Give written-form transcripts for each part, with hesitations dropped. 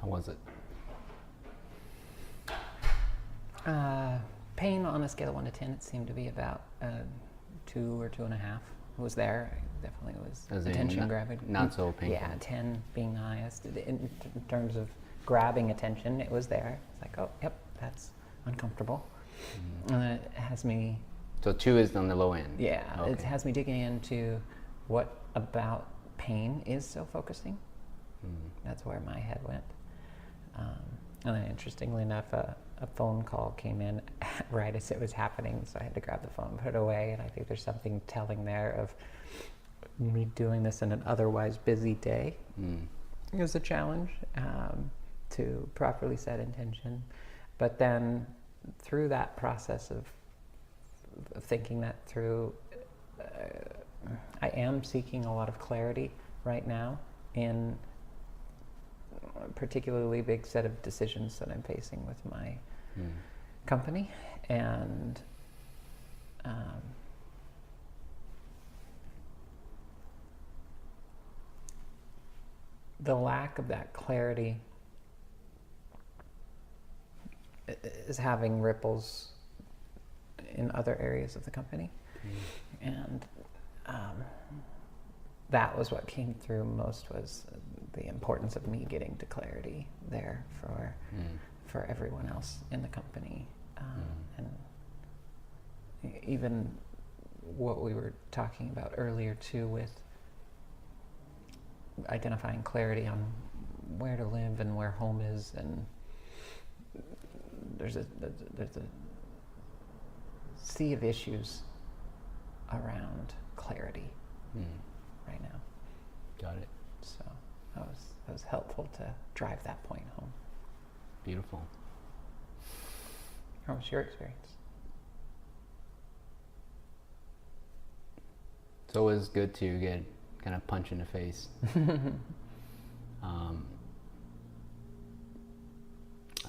How was it? Pain on a scale of 1 to 10, it seemed to be about 2 or 2.5. It was there. It definitely was attention grabbing. Not so painful. Yeah, 10 being the highest. In terms of grabbing attention, it was there. It's like, oh, yep, that's uncomfortable. And then it has me... So 2 is on the low end? Yeah, okay. It has me digging into what about pain is so focusing. That's where my head went. And then interestingly enough, a phone call came in right as it was happening, so I had to grab the phone, put it away, and I think there's something telling there of me doing this in an otherwise busy day. It was a challenge to properly set intention, but then through that process of thinking that through, I am seeking a lot of clarity right now in a particularly big set of decisions that I'm facing with my company, and the lack of that clarity is having ripples in other areas of the company. And that was what came through most, was the importance of me getting to clarity there for everyone else in the company. And even what we were talking about earlier too, with identifying clarity on where to live and where home is, and there's a sea of issues around clarity right now. Got it. So that was helpful to drive that point home. Beautiful. How was your experience? It's always good to get kind of punch in the face.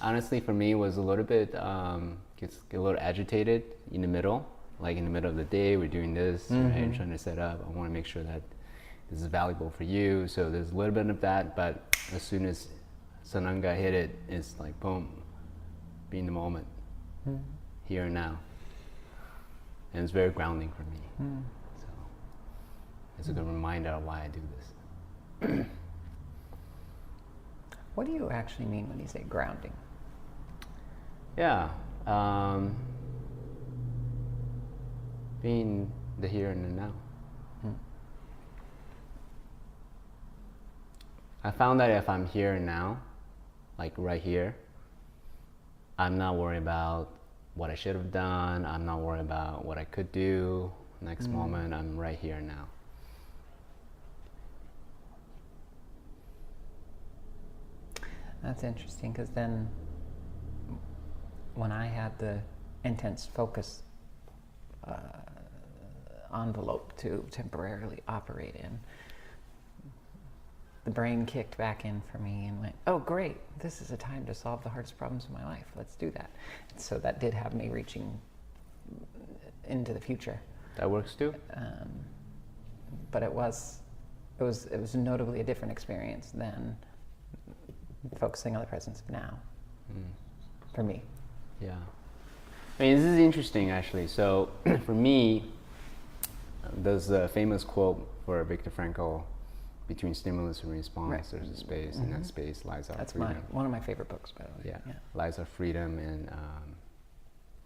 Honestly, for me, it was a little bit, gets a little agitated in the middle. Like in the middle of the day, we're doing this, right, trying to set up. I want to make sure that this is valuable for you. So there's a little bit of that, but as soon as Sananga hit it, it's like, boom, be in the moment, here and now. And it's very grounding for me. So it's a good reminder of why I do this. What do you actually mean when you say grounding? Yeah. Being the here and the now. I found that if I'm here and now, like right here, I'm not worried about what I should have done. I'm not worried about what I could do next moment. I'm right here and now. That's interesting, because then when I had the intense focus envelope to temporarily operate in, the brain kicked back in for me and went, oh great, this is a time to solve the hardest problems of my life, let's do that. And so that did have me reaching into the future. That works too? But it was notably a different experience than focusing on the presence of now, for me. Yeah. I mean, this is interesting actually. So for me, there's a famous quote for Viktor Frankl, between stimulus and response, there's a space, and that space lies our freedom. That's one of my favorite books, by the way. Yeah. Lies our freedom and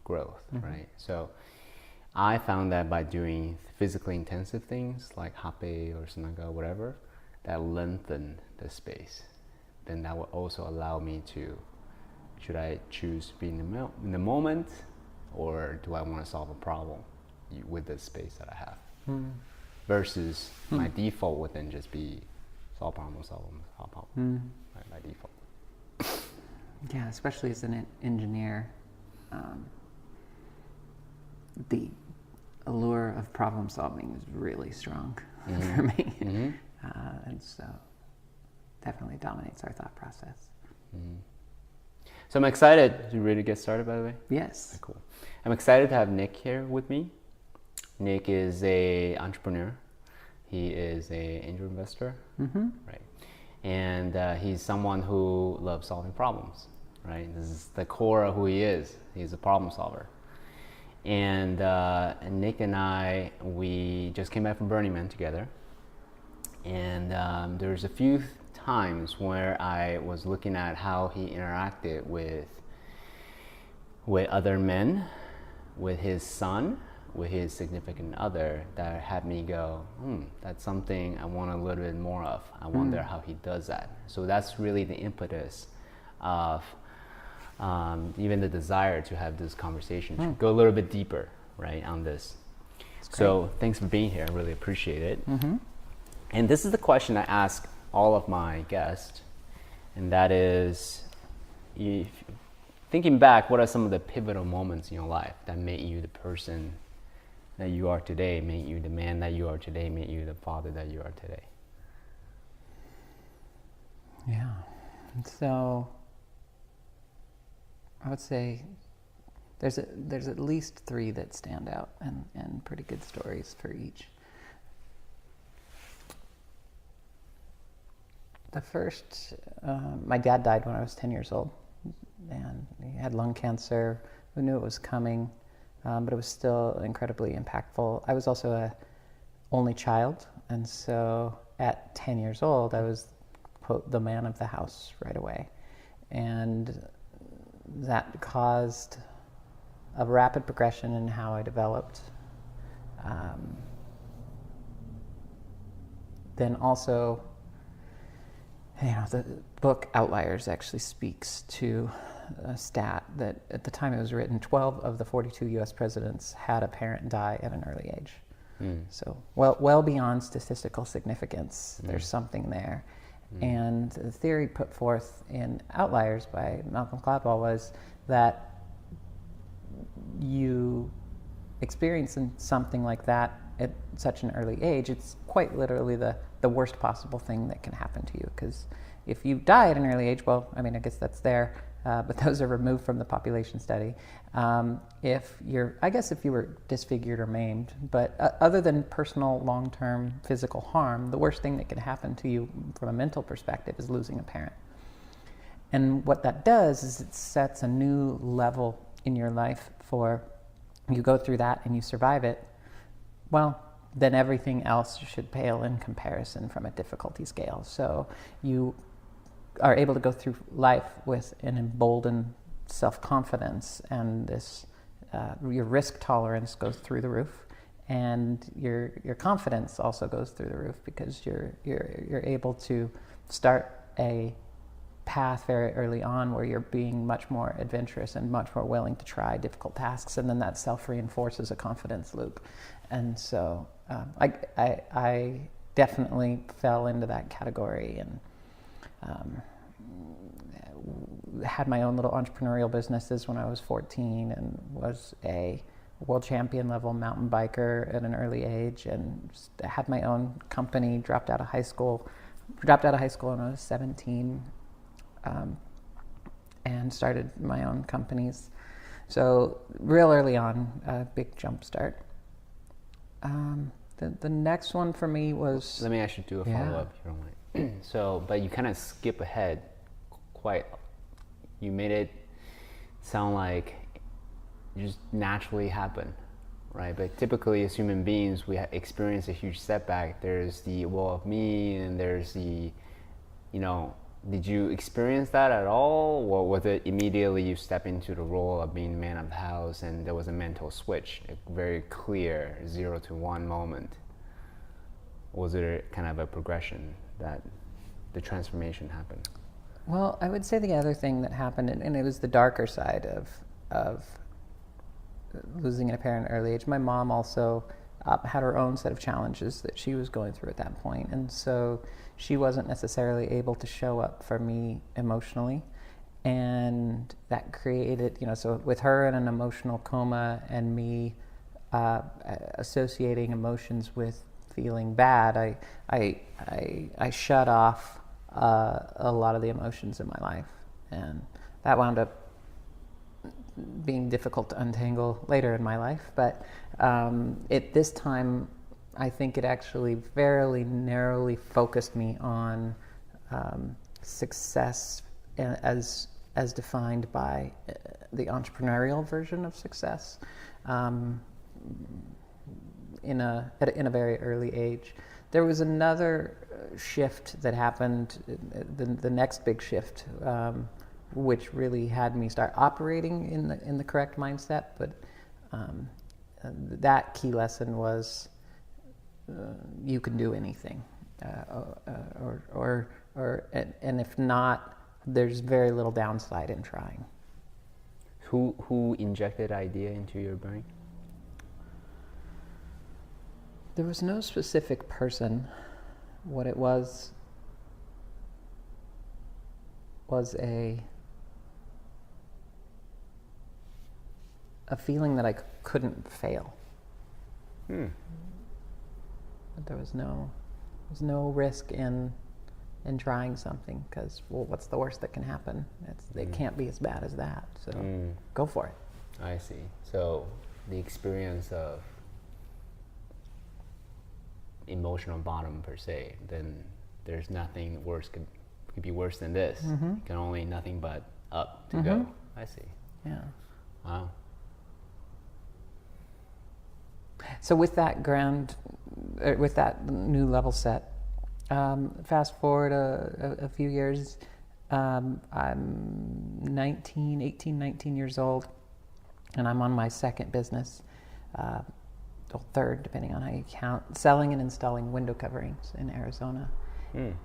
growth, right? So I found that by doing physically intensive things like hape or sananga, whatever, that lengthened the space. Then that will also allow me to, should I choose to be in the moment, or do I want to solve a problem with the space that I have? Versus my default would then just be solve problem, right, by default. Yeah, especially as an engineer, the allure of problem solving is really strong for me. And so definitely dominates our thought process. So I'm excited. You ready to get started, by the way? Yes. Okay, cool. I'm excited to have Nick here with me. Nick is an entrepreneur. He is an angel investor, right? and he's someone who loves solving problems, right? This is the core of who he is. He's a problem solver. And Nick and I, we just came back from Burning Man together, and there's a few times where I was looking at how he interacted with other men, with his son, with his significant other, that had me go, that's something I want a little bit more of. I wonder how he does that. So that's really the impetus of even the desire to have this conversation, to go a little bit deeper, right, on this. So thanks for being here. I really appreciate it. And this is the question I ask all of my guests, and that is, thinking back, what are some of the pivotal moments in your life that made you the person that you are today, made you the man that you are today, made you the father that you are today? Yeah. So I would say there's at least 3 that stand out, and pretty good stories for each. The first, my dad died when I was 10 years old, and he had lung cancer. We knew it was coming, but it was still incredibly impactful. I was also a only child, and so at 10 years old, I was, quote, the man of the house right away. And that caused a rapid progression in how I developed. Then also, the book Outliers actually speaks to a stat that at the time it was written, 12 of the 42 US presidents had a parent die at an early age. So well beyond statistical significance, there's something there. And the theory put forth in Outliers by Malcolm Gladwell was that you experiencing something like that at such an early age, it's quite literally the worst possible thing that can happen to you. Because if you die at an early age, well, I mean, I guess that's there, but those are removed from the population study. If you were disfigured or maimed, but other than personal long-term physical harm, the worst thing that can happen to you from a mental perspective is losing a parent. And what that does is it sets a new level in your life for, you go through that and you survive it, well, then everything else should pale in comparison from a difficulty scale. So you are able to go through life with an emboldened self-confidence, and this your risk tolerance goes through the roof, and your confidence also goes through the roof, because you're able to start a path very early on where you're being much more adventurous and much more willing to try difficult tasks, and then that self-reinforces a confidence loop. And so I definitely fell into that category, and had my own little entrepreneurial businesses when I was 14, and was a world champion level mountain biker at an early age, and had my own company, dropped out of high school when I was 17, and started my own companies. So real early on, a big jump start. The next one for me was... Let me actually do a follow-up, if you don't mind. So, but you kind of skip ahead quite... You made it sound like it just naturally happen, right? But typically as human beings, we experience a huge setback. There's the woe of me, and there's the, did you experience that at all? Or was it immediately you step into the role of being man of the house and there was a mental switch, a very clear 0 to 1 moment? Or was it kind of a progression that the transformation happened? Well, I would say the other thing that happened, and it was the darker side of losing a parent at an early age. My mom also had her own set of challenges that she was going through at that point, and so she wasn't necessarily able to show up for me emotionally, and that created, so with her in an emotional coma and me associating emotions with feeling bad, I shut off a lot of the emotions in my life, and that wound up being difficult to untangle later in my life. But at this time, I think it actually fairly narrowly focused me on success as defined by the entrepreneurial version of success in a very early age. There was another shift that happened, the next big shift, which really had me start operating in the correct mindset. But that key lesson was you can do anything, and if not, there's very little downside in trying. Who injected idea into your brain? There was no specific person. What it was a feeling that I couldn't fail. But there was no risk in trying something, because, well, what's the worst that can happen? It can't be as bad as that. So go for it. I see. So the experience of emotional bottom per se, then there's nothing worse could be worse than this. You can only nothing but up to go. I see. Yeah. Wow. So with that with that new level set, fast forward a few years, I'm 18, 19 years old, and I'm on my second business, or third, depending on how you count, selling and installing window coverings in Arizona.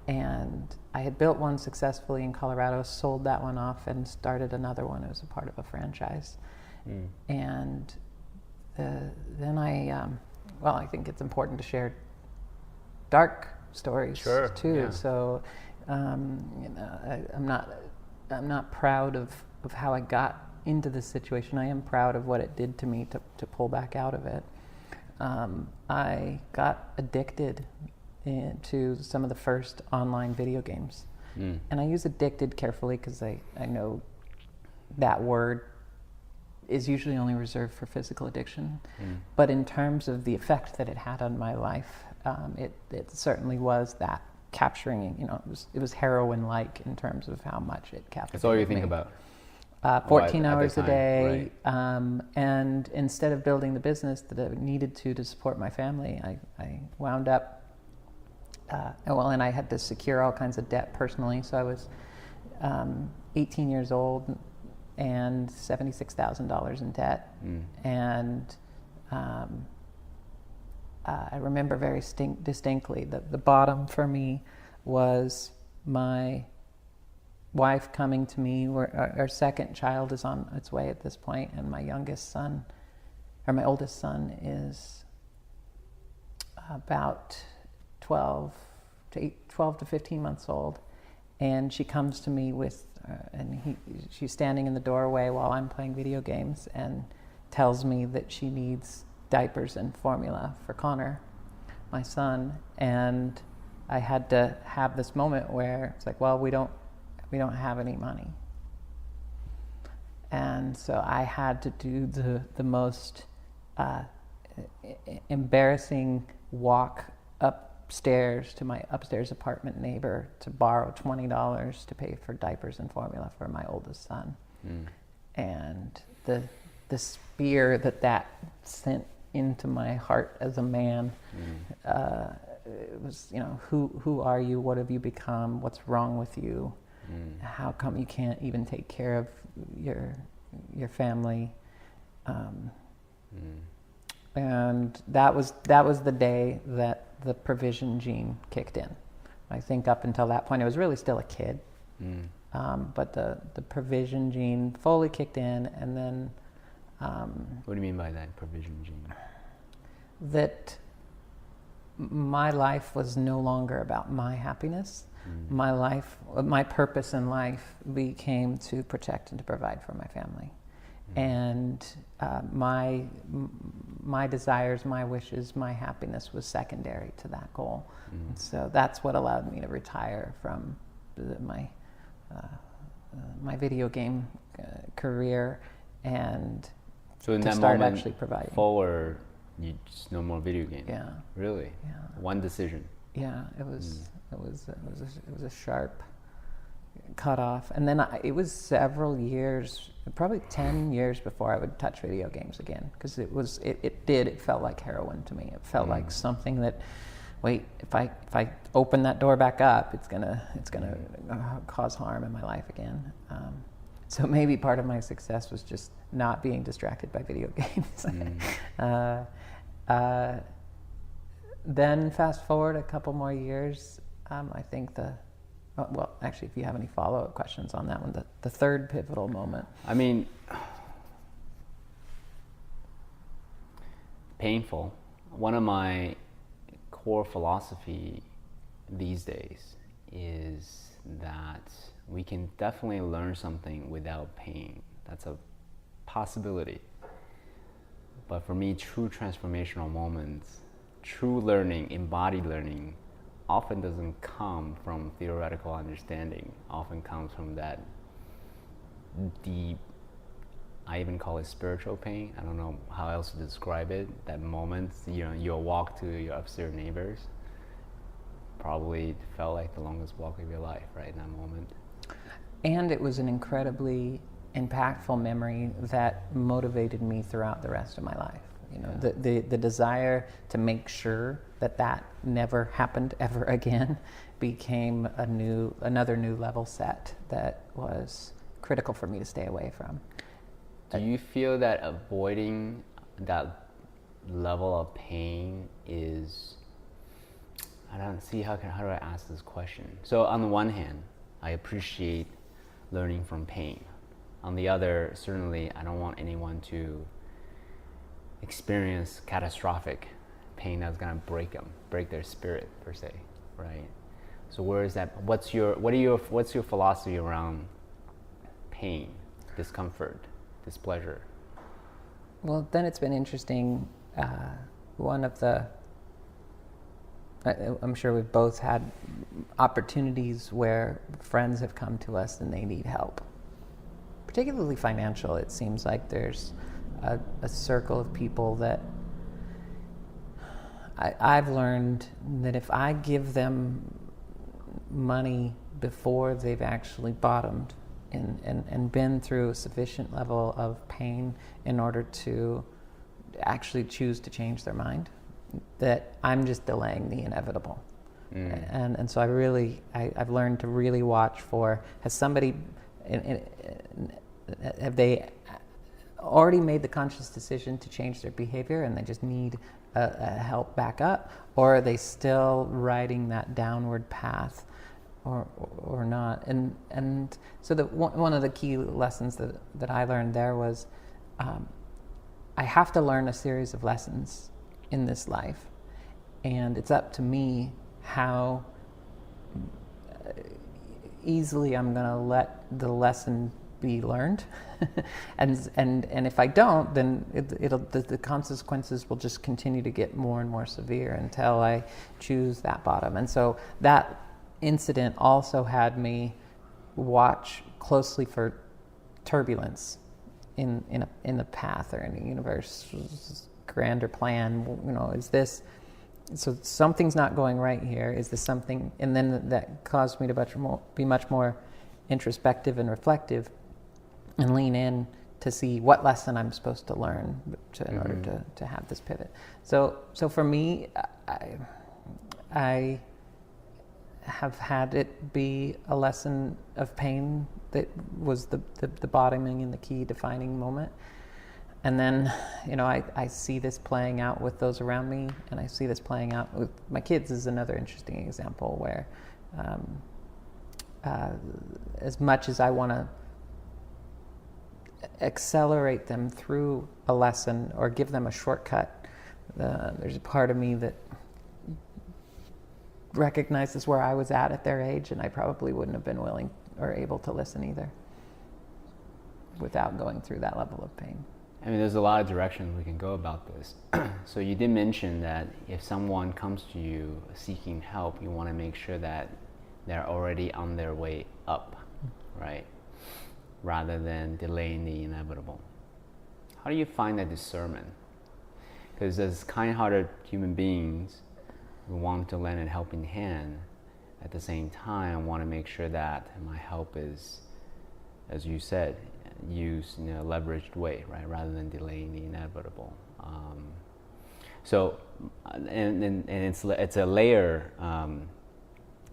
And I had built one successfully in Colorado, sold that one off, and started another one. It was a part of a franchise. And then I think it's important to share dark stories too. Yeah. So, I'm not proud of how I got into this situation. I am proud of what it did to me to pull back out of it. I got addicted to some of the first online video games. And I use addicted carefully, because I know that word is usually only reserved for physical addiction. But in terms of the effect that it had on my life, it certainly was that capturing, it was heroin-like in terms of how much it captured. That's all you think about? 14 hours a day. Right. And instead of building the business that I needed to support my family, I wound up, and I had to secure all kinds of debt personally. So I was 18 years old and $76,000 in debt. And I remember very distinctly that the bottom for me was my wife coming to me. Our second child is on its way at this point, and my oldest son is about 12 to 15 months old, and she comes to me with, she's standing in the doorway while I'm playing video games, and tells me that she needs diapers and formula for Connor, my son. And I had to have this moment where it's like, well, we don't have any money. And so I had to do the most embarrassing walk upstairs to my upstairs apartment neighbor to borrow $20 to pay for diapers and formula for my oldest son. And the spear that sent into my heart as a man, it was, who are you? What have you become? What's wrong with you? How come you can't even take care of your family? And that was the day that the provision gene kicked in. I think up until that point I was really still a kid, but the provision gene fully kicked in. And then what do you mean by that, provision gene? That my life was no longer about my happiness. My purpose in life became to protect and to provide for my family. And my desires, my wishes, my happiness was secondary to that goal. And so that's what allowed me to retire from my video game career, and so in to that start moment actually providing. Forward, you just no more video games. Yeah. Really? Yeah. One decision. Yeah, it was a sharp cutoff, and then it was several years, probably 10 years before I would touch video games again, because it felt like heroin to me. It felt like something that, wait, if I open that door back up, it's gonna cause harm in my life again. So maybe part of my success was just not being distracted by video games. Then fast forward a couple more years, I think well, actually, if you have any follow-up questions on that one, the third pivotal moment. I mean, painful. One of my core philosophy these days is that we can definitely learn something without pain. That's a possibility. But for me, true transformational moments, true learning, embodied learning, often doesn't come from theoretical understanding, often comes from that deep, I even call it spiritual pain. I don't know how else to describe it. That moment, you'll walk to your upstairs neighbors, probably felt like the longest walk of your life, right, in that moment. And it was an incredibly impactful memory that motivated me throughout the rest of my life. The desire to make sure that never happened ever again became another new level set that was critical for me to stay away from. Do you feel that avoiding that level of pain is, I don't see how do I ask this question? So on the one hand, I appreciate learning from pain. On the other, certainly I don't want anyone to experience catastrophic pain that's gonna break their spirit per se, right? So where is that? What's your philosophy around pain, discomfort, displeasure? Well, then it's been interesting. I'm sure we've both had opportunities where friends have come to us and they need help, particularly financial. It seems like there's a circle of people that I've learned that if I give them money before they've actually bottomed and been through a sufficient level of pain in order to actually choose to change their mind, that I'm just delaying the inevitable. And so I've learned to really watch for, have they already made the conscious decision to change their behavior and they just need a help back up, or are they still riding that downward path or not? And so one of the key lessons that I learned there was I have to learn a series of lessons in this life, and it's up to me how easily I'm going to let the lesson be learned. and if I don't, then the consequences will just continue to get more and more severe until I choose that bottom. And so that incident also had me watch closely for turbulence in the path or in the universe's grander plan. Is this, so something's not going right here? Is this something? And then that caused me to be much more introspective and reflective, and lean in to see what lesson I'm supposed to learn in order to have this pivot. So for me, I have had it be a lesson of pain that was the bottoming and the key defining moment. And then, I see this playing out with those around me, and I see this playing out with my kids is another interesting example where as much as I want to accelerate them through a lesson or give them a shortcut, there's a part of me that recognizes where I was at their age, and I probably wouldn't have been willing or able to listen either without going through that level of pain. I mean, there's a lot of directions we can go about this. So you did mention that if someone comes to you seeking help, you want to make sure that they're already on their way up, right? Rather than delaying the inevitable. How do you find that discernment? Because as kind-hearted human beings, we want to lend a helping hand. At the same time, I want to make sure that my help is, as you said, used in a leveraged way, right, rather than delaying the inevitable. And it's a layer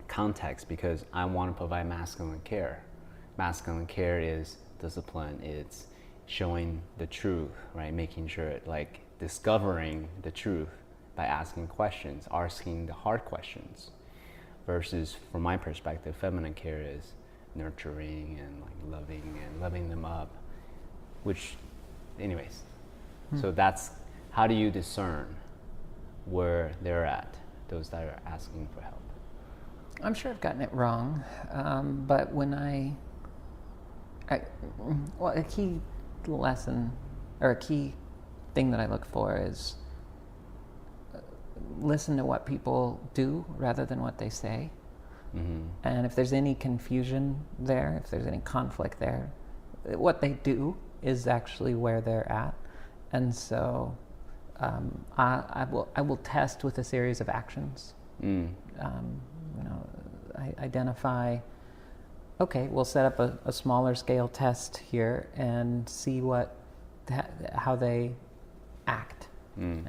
context, because I want to provide masculine care. Masculine care is discipline. It's showing the truth, right? Making sure, like, discovering the truth by asking questions, asking the hard questions. Versus, from my perspective, feminine care is nurturing and like loving them up. Which, anyways, so that's how do you discern where they're at, those that are asking for help? I'm sure I've gotten it wrong, but when a key lesson or a key thing that I look for is listen to what people do rather than what they say. Mm-hmm. And if there's any confusion there, if there's any conflict there, what they do is actually where they're at. And so I will test with a series of actions. I identify, okay, we'll set up a smaller scale test here and see how they act. And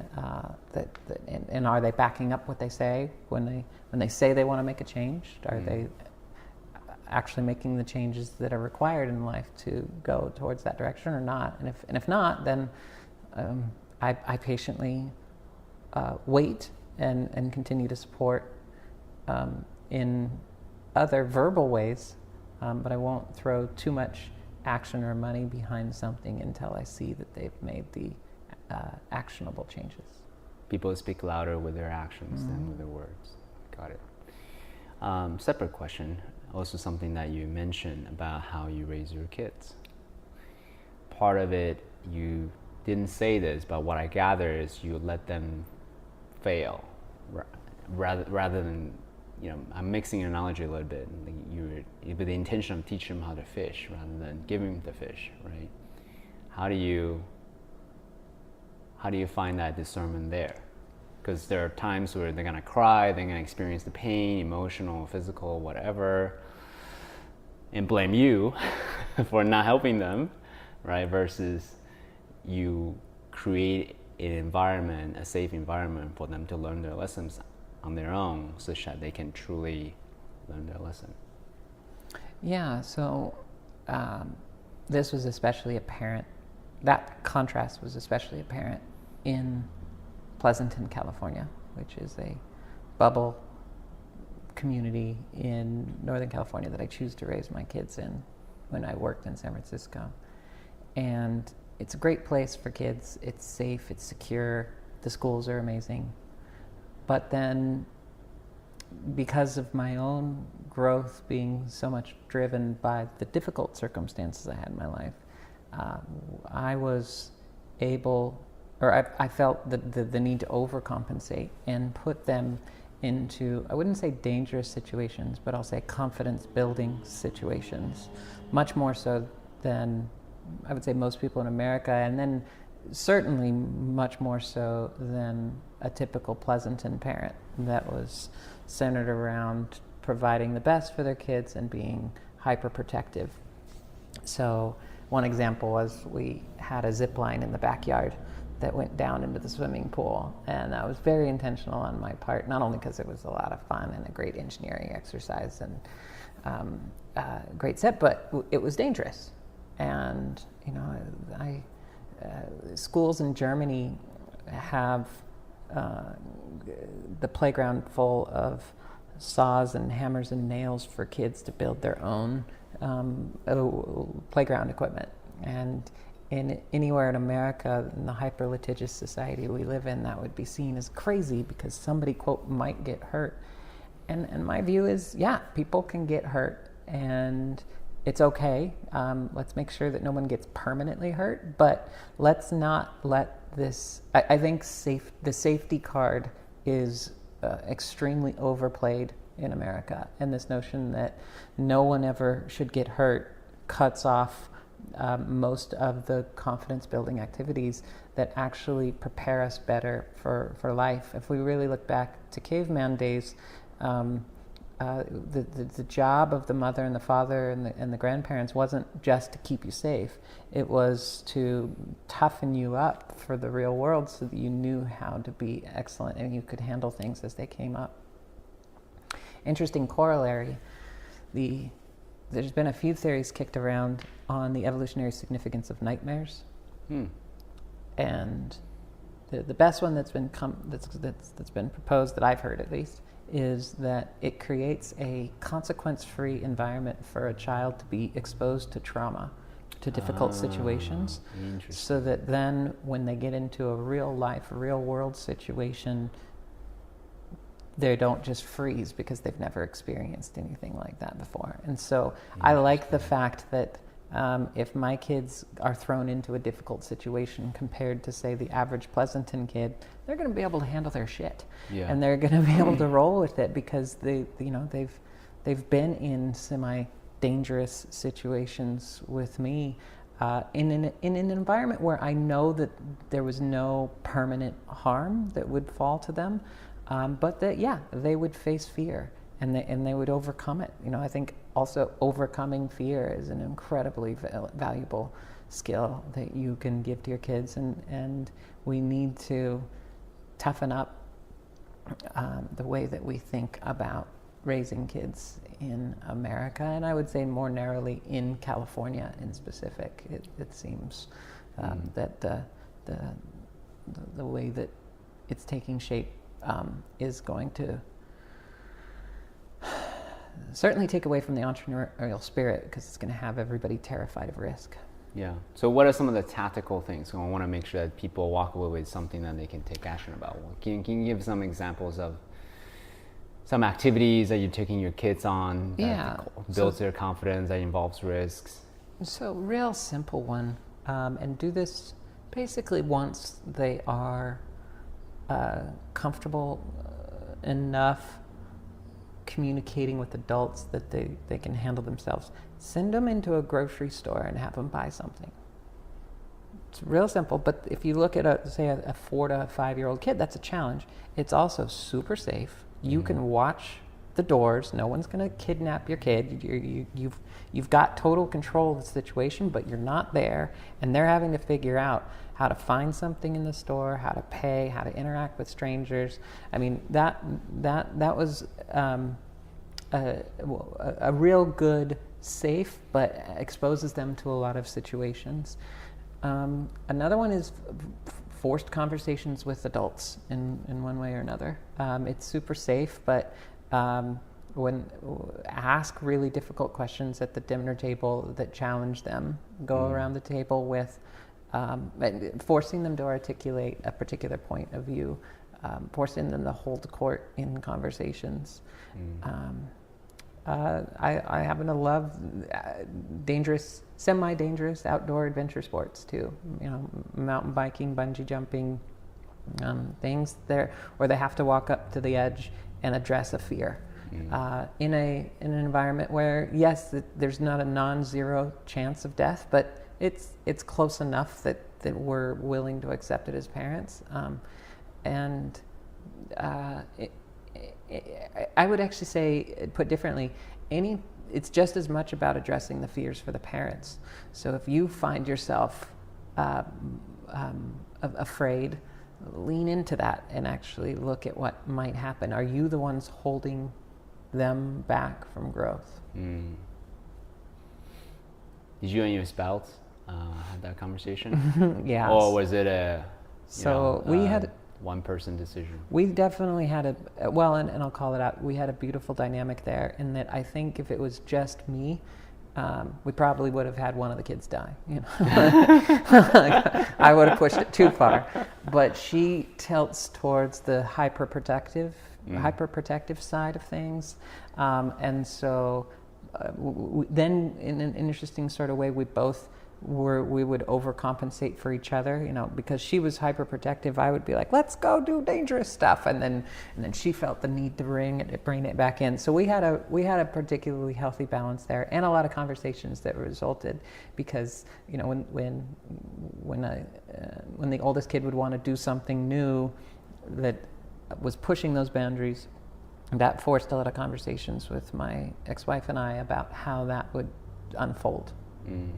are they backing up what they say when they say they want to make a change? Are they actually making the changes that are required in life to go towards that direction or not? And if not, then I patiently wait and continue to support in other verbal ways, but I won't throw too much action or money behind something until I see that they've made the actionable changes. People speak louder with their actions than with their words. Got it. Separate question, also something that you mentioned about how you raise your kids. Part of it, you didn't say this, but what I gather is you let them fail rather than, I'm mixing your analogy a little bit. You with the intention of teaching them how to fish rather than giving them the fish, right? How do you find that discernment there? Because there are times where they're gonna cry, they're gonna experience the pain, emotional, physical, whatever, and blame you for not helping them, right? Versus you create an environment, a safe environment for them to learn their lessons on their own, such that they can truly learn their lesson. Yeah, so this was especially apparent, that contrast was especially apparent in Pleasanton, California, which is a bubble community in Northern California that I choose to raise my kids in when I worked in San Francisco. And it's a great place for kids. It's safe, it's secure, the schools are amazing. But then, because of my own growth being so much driven by the difficult circumstances I had in my life, I was able, or I felt the need to overcompensate and put them into, I wouldn't say dangerous situations, but I'll say confidence building situations, much more so than I would say most people in America, and then certainly much more so than a typical Pleasanton parent that was centered around providing the best for their kids and being hyper protective. So one example was we had a zip line in the backyard that went down into the swimming pool, and that was very intentional on my part, not only because it was a lot of fun and a great engineering exercise and great set, but it was dangerous. And schools in Germany have the playground full of saws and hammers and nails for kids to build their own playground equipment. And anywhere in America, in the hyper-litigious society we live in, that would be seen as crazy because somebody, quote, might get hurt. And my view is, yeah, people can get hurt, and it's okay. Let's make sure that no one gets permanently hurt, but let's not let this, I think the safety card is extremely overplayed in America, and this notion that no one ever should get hurt cuts off most of the confidence building activities that actually prepare us better for life. If we really look back to caveman days, the job of the mother and the father and the grandparents wasn't just to keep you safe. It was to toughen you up for the real world so that you knew how to be excellent and you could handle things as they came up. Interesting corollary, there's been a few theories kicked around on the evolutionary significance of nightmares. And the best one that's been proposed, that I've heard at least, is that it creates a consequence-free environment for a child to be exposed to trauma, to difficult situations, so that then when they get into a real life, real world situation, they don't just freeze because they've never experienced anything like that before. And so I like the fact that if my kids are thrown into a difficult situation compared to, say, the average Pleasanton kid, they're going to be able to handle their shit, and they're going to be able to roll with it because they've been in semi-dangerous situations with me in an environment where I know that there was no permanent harm that would fall to them, but that they would face fear. And they would overcome it. I think also overcoming fear is an incredibly valuable skill that you can give to your kids, and we need to toughen up the way that we think about raising kids in America, and I would say more narrowly in California in specific. It seems that the way that it's taking shape is going to certainly take away from the entrepreneurial spirit, because it's going to have everybody terrified of risk. Yeah. So what are some of the tactical things? I want to make sure that people walk away with something that they can take action about. Can you give some examples of some activities that you're taking your kids on that builds their confidence, that involves risks? So real simple one, and do this basically once they are comfortable enough communicating with adults that they can handle themselves. Send them into a grocery store and have them buy something. It's real simple, but if you look at a 4 to 5 year old kid, that's a challenge. It's also super safe. You can watch the doors. No one's going to kidnap your kid. You've got total control of the situation, but you're not there, and they're having to figure out how to find something in the store, how to pay, how to interact with strangers. I mean, that was a real good, safe, but exposes them to a lot of situations. Another one is forced conversations with adults in one way or another. It's super safe, but ask really difficult questions at the dinner table that challenge them. Go around the table with forcing them to articulate a particular point of view, forcing them to hold court in conversations. I happen to love dangerous, semi-dangerous outdoor adventure sports too. Mountain biking, bungee jumping, things there where they have to walk up to the edge and address a fear. In an environment where, yes, there's not a non-zero chance of death, but it's close enough that we're willing to accept it as parents. I would actually say, put differently, it's just as much about addressing the fears for the parents. So if you find yourself afraid, lean into that and actually look at what might happen. Are you the ones holding them back from growth? Did you and your spouse have that conversation? Yeah. Or was it we had one-person decision? We definitely had and I'll call it out, we had a beautiful dynamic there, in that I think if it was just me, we probably would have had one of the kids die. I would have pushed it too far. But she tilts towards the hyperprotective side of things, and so then in an interesting sort of way, we both we would overcompensate for each other, you know, because she was hyperprotective. I would be like, let's go do dangerous stuff. And then she felt the need to bring it back in. So we had a particularly healthy balance there, and a lot of conversations that resulted, because, you know, when the oldest kid would want to do something new that was pushing those boundaries, that forced a lot of conversations with my ex-wife and I about how that would unfold. Mm.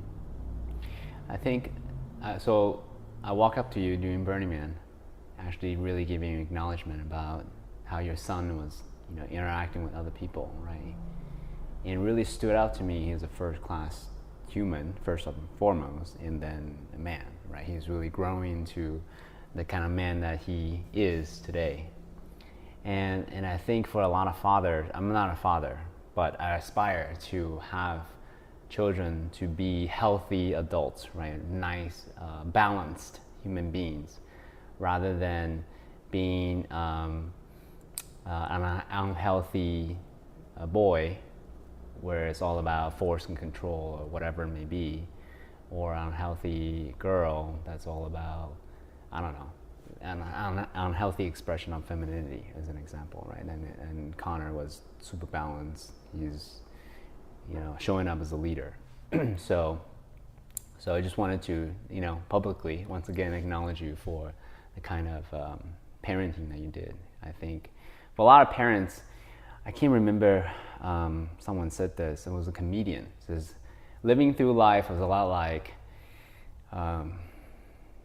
I think, so I walk up to you during Burning Man, actually really giving you acknowledgement about how your son was, you know, interacting with other people, right? And it really stood out to me. He was a first-class human, first and foremost, and then a man, right? He's really growing to the kind of man that he is today. And I think for a lot of fathers, I'm not a father, but I aspire to have children to be healthy adults, right? Nice, balanced human beings, rather than being an unhealthy boy, where it's all about force and control or whatever it may be, or an unhealthy girl that's all about, I don't know, an unhealthy expression of femininity, as an example, right? And Connor was super balanced. He's, you know, showing up as a leader. So I just wanted to, you know, publicly once again acknowledge you for the kind of parenting that you did. I think for a lot of parents, I can't remember, someone said this, it was a comedian. It says, living through life was a lot like,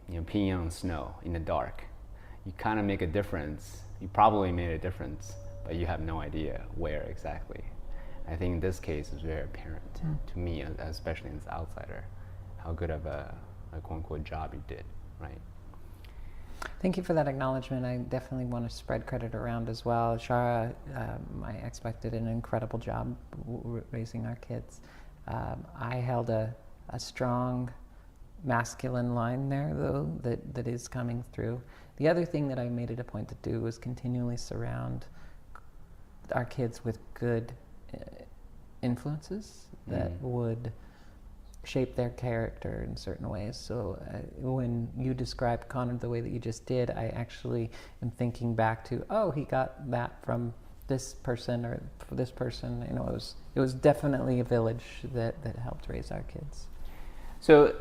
you know, peeing on snow in the dark. You kind of make a difference. You probably made a difference, but you have no idea where exactly. I think in this case it's very apparent to me, especially as an outsider, how good of a quote-unquote job you did, right? Thank you for that acknowledgement. I definitely want to spread credit around as well. Shara, my ex-wife, did an incredible job raising our kids. I held a strong masculine line there, though, that is coming through. The other thing that I made it a point to do was continually surround our kids with good influences that would shape their character in certain ways. So when you described Connor the way that you just did, I actually am thinking back to, oh, he got that from this person or for this person. You know, it was definitely a village that helped raise our kids. So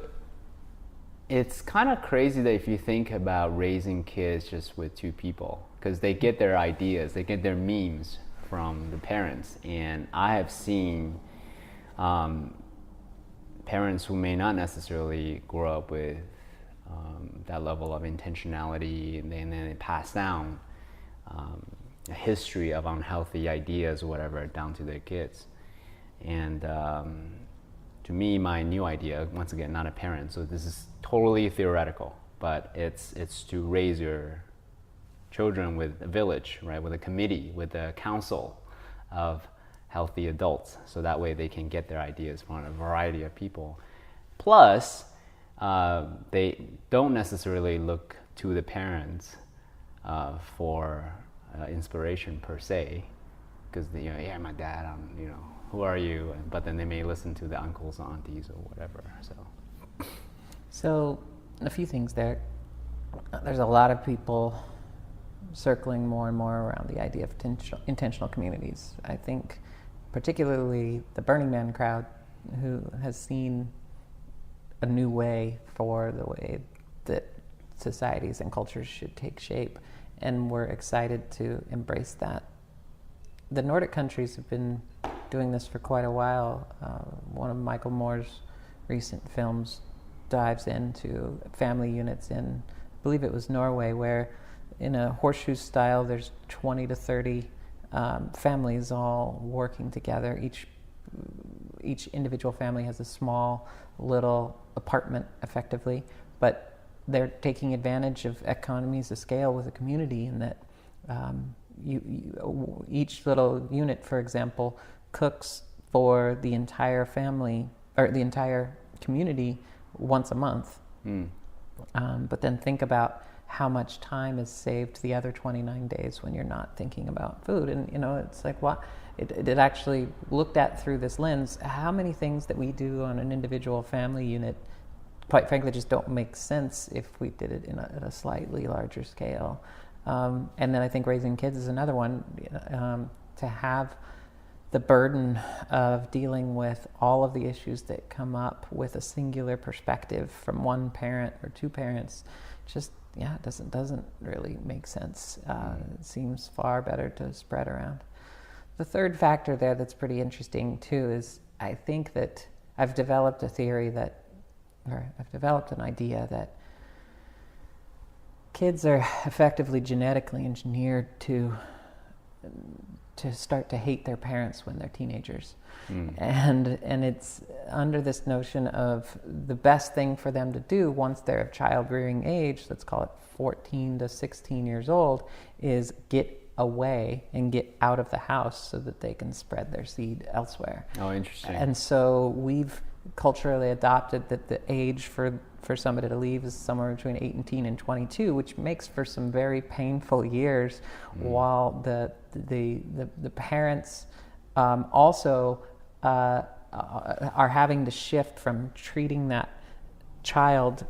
it's kind of crazy that if you think about raising kids just with two people, because they get their ideas, they get their memes from the parents. And I have seen parents who may not necessarily grow up with that level of intentionality, and then they pass down a history of unhealthy ideas or whatever down to their kids. And to me, my new idea, once again, not a parent, so this is totally theoretical, but it's to raise your children with a village, right, with a committee, with a council of healthy adults, so that way they can get their ideas from a variety of people. Plus, they don't necessarily look to the parents for inspiration per se, because you know, yeah, my dad, you know, who are you? But then they may listen to the uncles and aunties or whatever. So a few things there. There's a lot of people circling more and more around the idea of intentional communities. I think particularly the Burning Man crowd, who has seen a new way for the way that societies and cultures should take shape, and we're excited to embrace that. The Nordic countries have been doing this for quite a while. One of Michael Moore's recent films dives into family units in, I believe it was Norway, where in a horseshoe style there's 20 to 30 families all working together. Each individual family has a small little apartment effectively, but they're taking advantage of economies of scale with a community in that each little unit, for example, cooks for the entire family or the entire community once a month. But then think about how much time is saved the other 29 days when you're not thinking about food. And you know, it's like, what it actually looked at through this lens, how many things that we do on an individual family unit quite frankly, just don't make sense if we did it at a slightly larger scale. And then I think raising kids is another one. To have the burden of dealing with all of the issues that come up with a singular perspective from one parent or two parents, just it doesn't really make sense. It seems far better to spread around. The third factor there that's pretty interesting too is I think that I've developed an idea that kids are effectively genetically engineered to start to hate their parents when they're teenagers. And it's under this notion of the best thing for them to do once they're of child rearing age, let's call it 14 to 16 years old, is get away and get out of the house so that they can spread their seed elsewhere. Oh, interesting. And so we've culturally adopted that the age for somebody to leave is somewhere between 18 and 22, which makes for some very painful years, while the parents also are having to shift from treating that child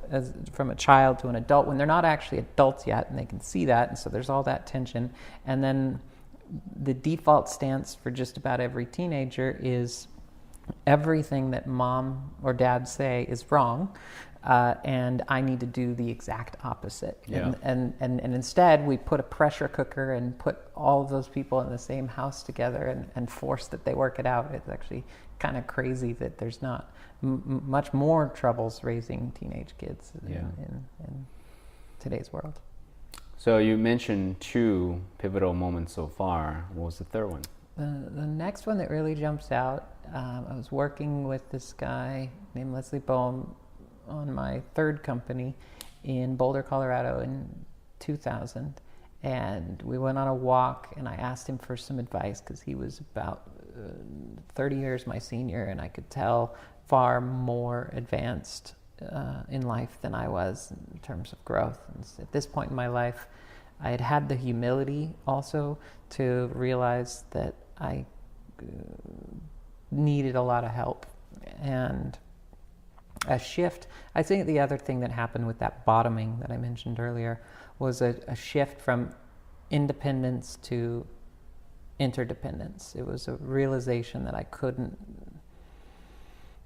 from a child to an adult when they're not actually adults yet, and they can see that, and so there's all that tension. And then the default stance for just about every teenager is everything that mom or dad say is wrong, and I need to do the exact opposite. Yeah. And instead we put a pressure cooker and put all of those people in the same house together and force that they work it out. It's actually kind of crazy that there's not much more troubles raising teenage kids in today's world. So you mentioned 2 pivotal moments so far. What was the third one? The next one that really jumps out, I was working with this guy named Leslie Bohm on my third company in Boulder, Colorado in 2000. And we went on a walk, and I asked him for some advice because he was about 30 years my senior, and I could tell far more advanced in life than I was in terms of growth. And at this point in my life, I had had the humility also to realize that I needed a lot of help. And a shift, I think the other thing that happened with that bottoming that I mentioned earlier was a shift from independence to interdependence. It was a realization that I couldn't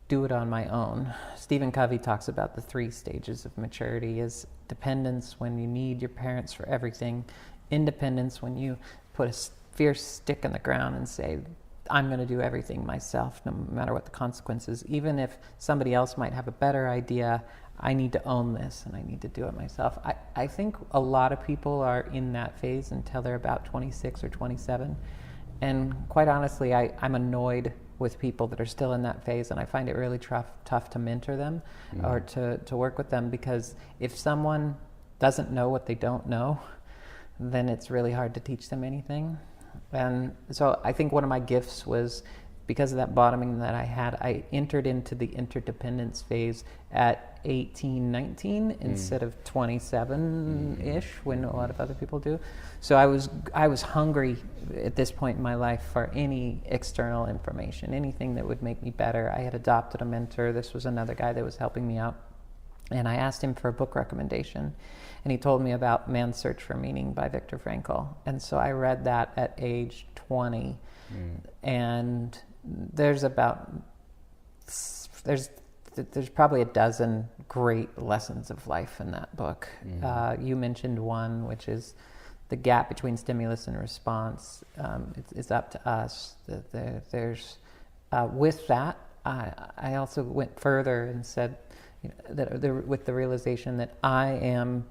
do it on my own. Stephen Covey talks about the 3 stages of maturity: is dependence, when you need your parents for everything; independence, when you put a fierce stick in the ground and say, I'm going to do everything myself, no matter what the consequences. Even if somebody else might have a better idea, I need to own this and I need to do it myself. I think a lot of people are in that phase until they're about 26 or 27. And quite honestly, I'm annoyed with people that are still in that phase, and I find it really tough to mentor them or to work with them, because if someone doesn't know what they don't know, then it's really hard to teach them anything. And so I think one of my gifts was, because of that bottoming that I had, I entered into the interdependence phase at 18, 19 instead of 27-ish when a lot of other people do. So I was hungry at this point in my life for any external information, anything that would make me better. I had adopted a mentor. This was another guy that was helping me out. And I asked him for a book recommendation. And he told me about Man's Search for Meaning by Viktor Frankl. And so I read that at age 20. And there's probably a dozen great lessons of life in that book. You mentioned one, which is the gap between stimulus and response. It's up to us. There's with that, I also went further and said, with the realization that I am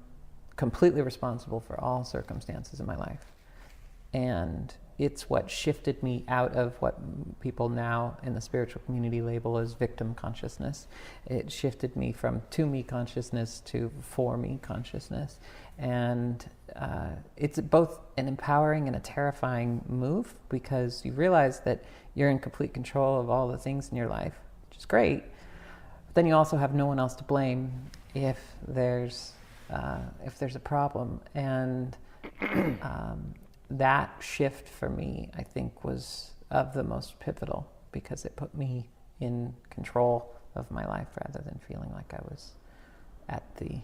completely responsible for all circumstances in my life. And it's what shifted me out of what people now in the spiritual community label as victim consciousness. It shifted me from to me consciousness to for me consciousness. And it's both an empowering and a terrifying move, because you realize that you're in complete control of all the things in your life, which is great. But then you also have no one else to blame if there's a problem. And that shift for me, I think, was of the most pivotal, because it put me in control of my life rather than feeling like I was at the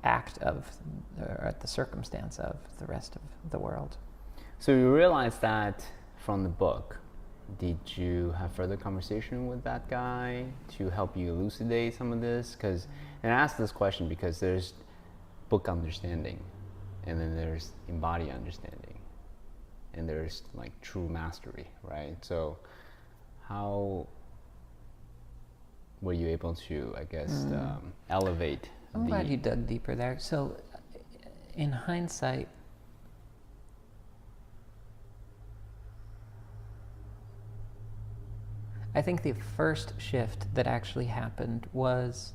act of, or at the circumstance of the rest of the world. So you realized that from the book. Did you have further conversation with that guy to help you elucidate some of this? And I ask this question because there's book understanding, and then there's embodied understanding, and there's like true mastery, right? So how were you able to, I guess, elevate? I'm glad you dug deeper there. So in hindsight, I think the first shift that actually happened was,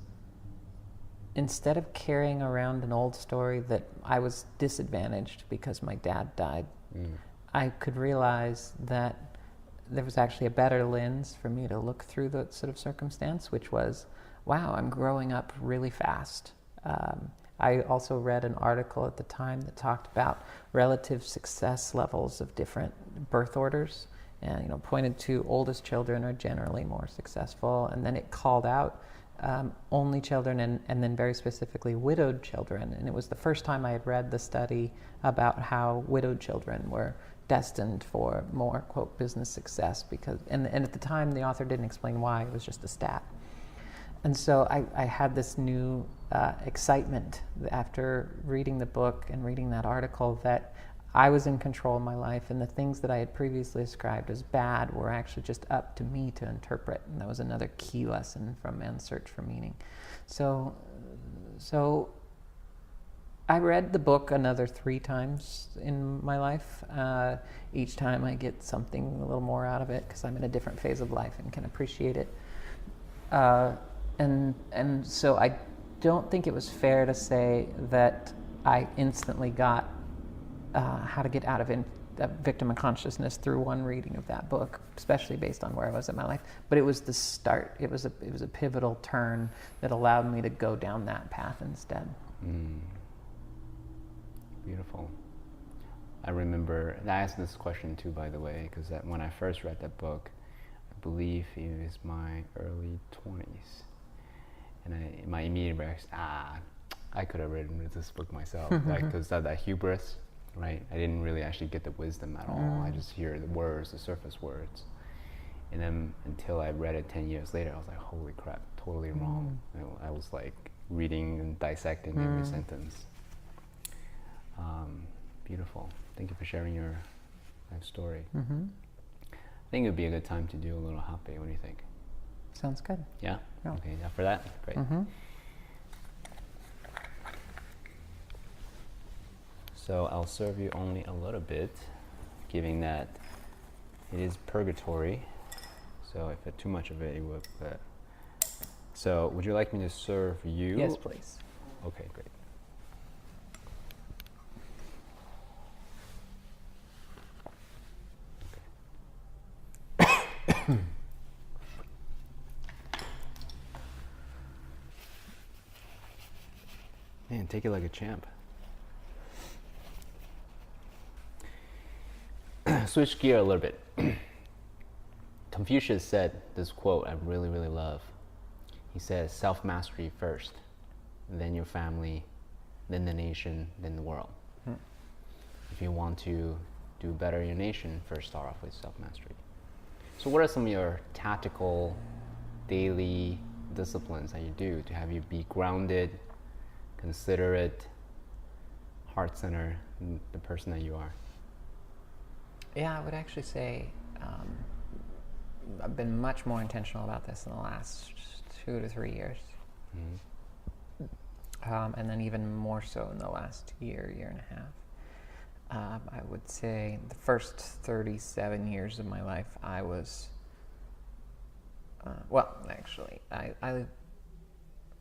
instead of carrying around an old story that I was disadvantaged because my dad died, I could realize that there was actually a better lens for me to look through the sort of circumstance, which was, wow, I'm growing up really fast. I also read an article at the time that talked about relative success levels of different birth orders, and pointed to oldest children are generally more successful, and then it called out only children and then very specifically widowed children. And it was the first time I had read the study about how widowed children were destined for more, quote, business success, because, and at the time the author didn't explain why, it was just a stat. And so I had this new excitement after reading the book and reading that article that I was in control of my life, and the things that I had previously described as bad were actually just up to me to interpret. And that was another key lesson from Man's Search for Meaning. So I read the book another 3 times in my life. Each time I get something a little more out of it because I'm in a different phase of life and can appreciate it. And so I don't think it was fair to say that I instantly got how to get out of victim unconsciousness through one reading of that book, especially based on where I was in my life. But it was the start. It was a pivotal turn that allowed me to go down that path instead. Beautiful. I remember, I asked this question too, by the way, because when I first read that book, I believe it was my early 20s. And my immediate reaction, I could have written this book myself, because that hubris, right? I didn't really actually get the wisdom at all. I just hear the words, the surface words. And then until I read it 10 years later, I was like, holy crap, totally wrong. I was like reading and dissecting every sentence. Beautiful. Thank you for sharing your life story. I think it would be a good time to do a little hape. What do you think? Sounds good. Yeah? Okay, after that? Great. So I'll serve you only a little bit, given that it is purgatory. So if it's too much of it, it would. So would you like me to serve you? Yes, please. Okay, great. Man, take it like a champ. Switch gear a little bit. Confucius said this quote I really, really love. He says, self-mastery first, then your family, then the nation, then the world. If you want to do better in your nation, first start off with self-mastery. So what are some of your tactical, daily disciplines that you do to have you be grounded, considerate, heart-centered, the person that you are? Yeah, I would actually say I've been much more intentional about this in the last 2 to 3 years. And then even more so in the last year and a half. I would say the first 37 years of my life, I was, I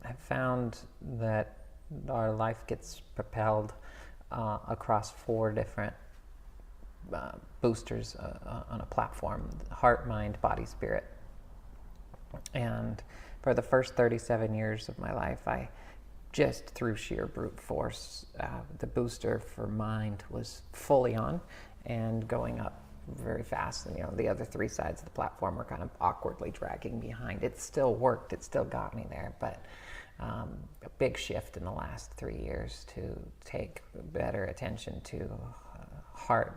have found that our life gets propelled across 4 different boosters on a platform: heart, mind, body, spirit. And for the first 37 years of my life, I just through sheer brute force, the booster for mind was fully on and going up very fast. And the other 3 sides of the platform were kind of awkwardly dragging behind. It still worked. It still got me there. But a big shift in the last 3 years to take better attention to heart,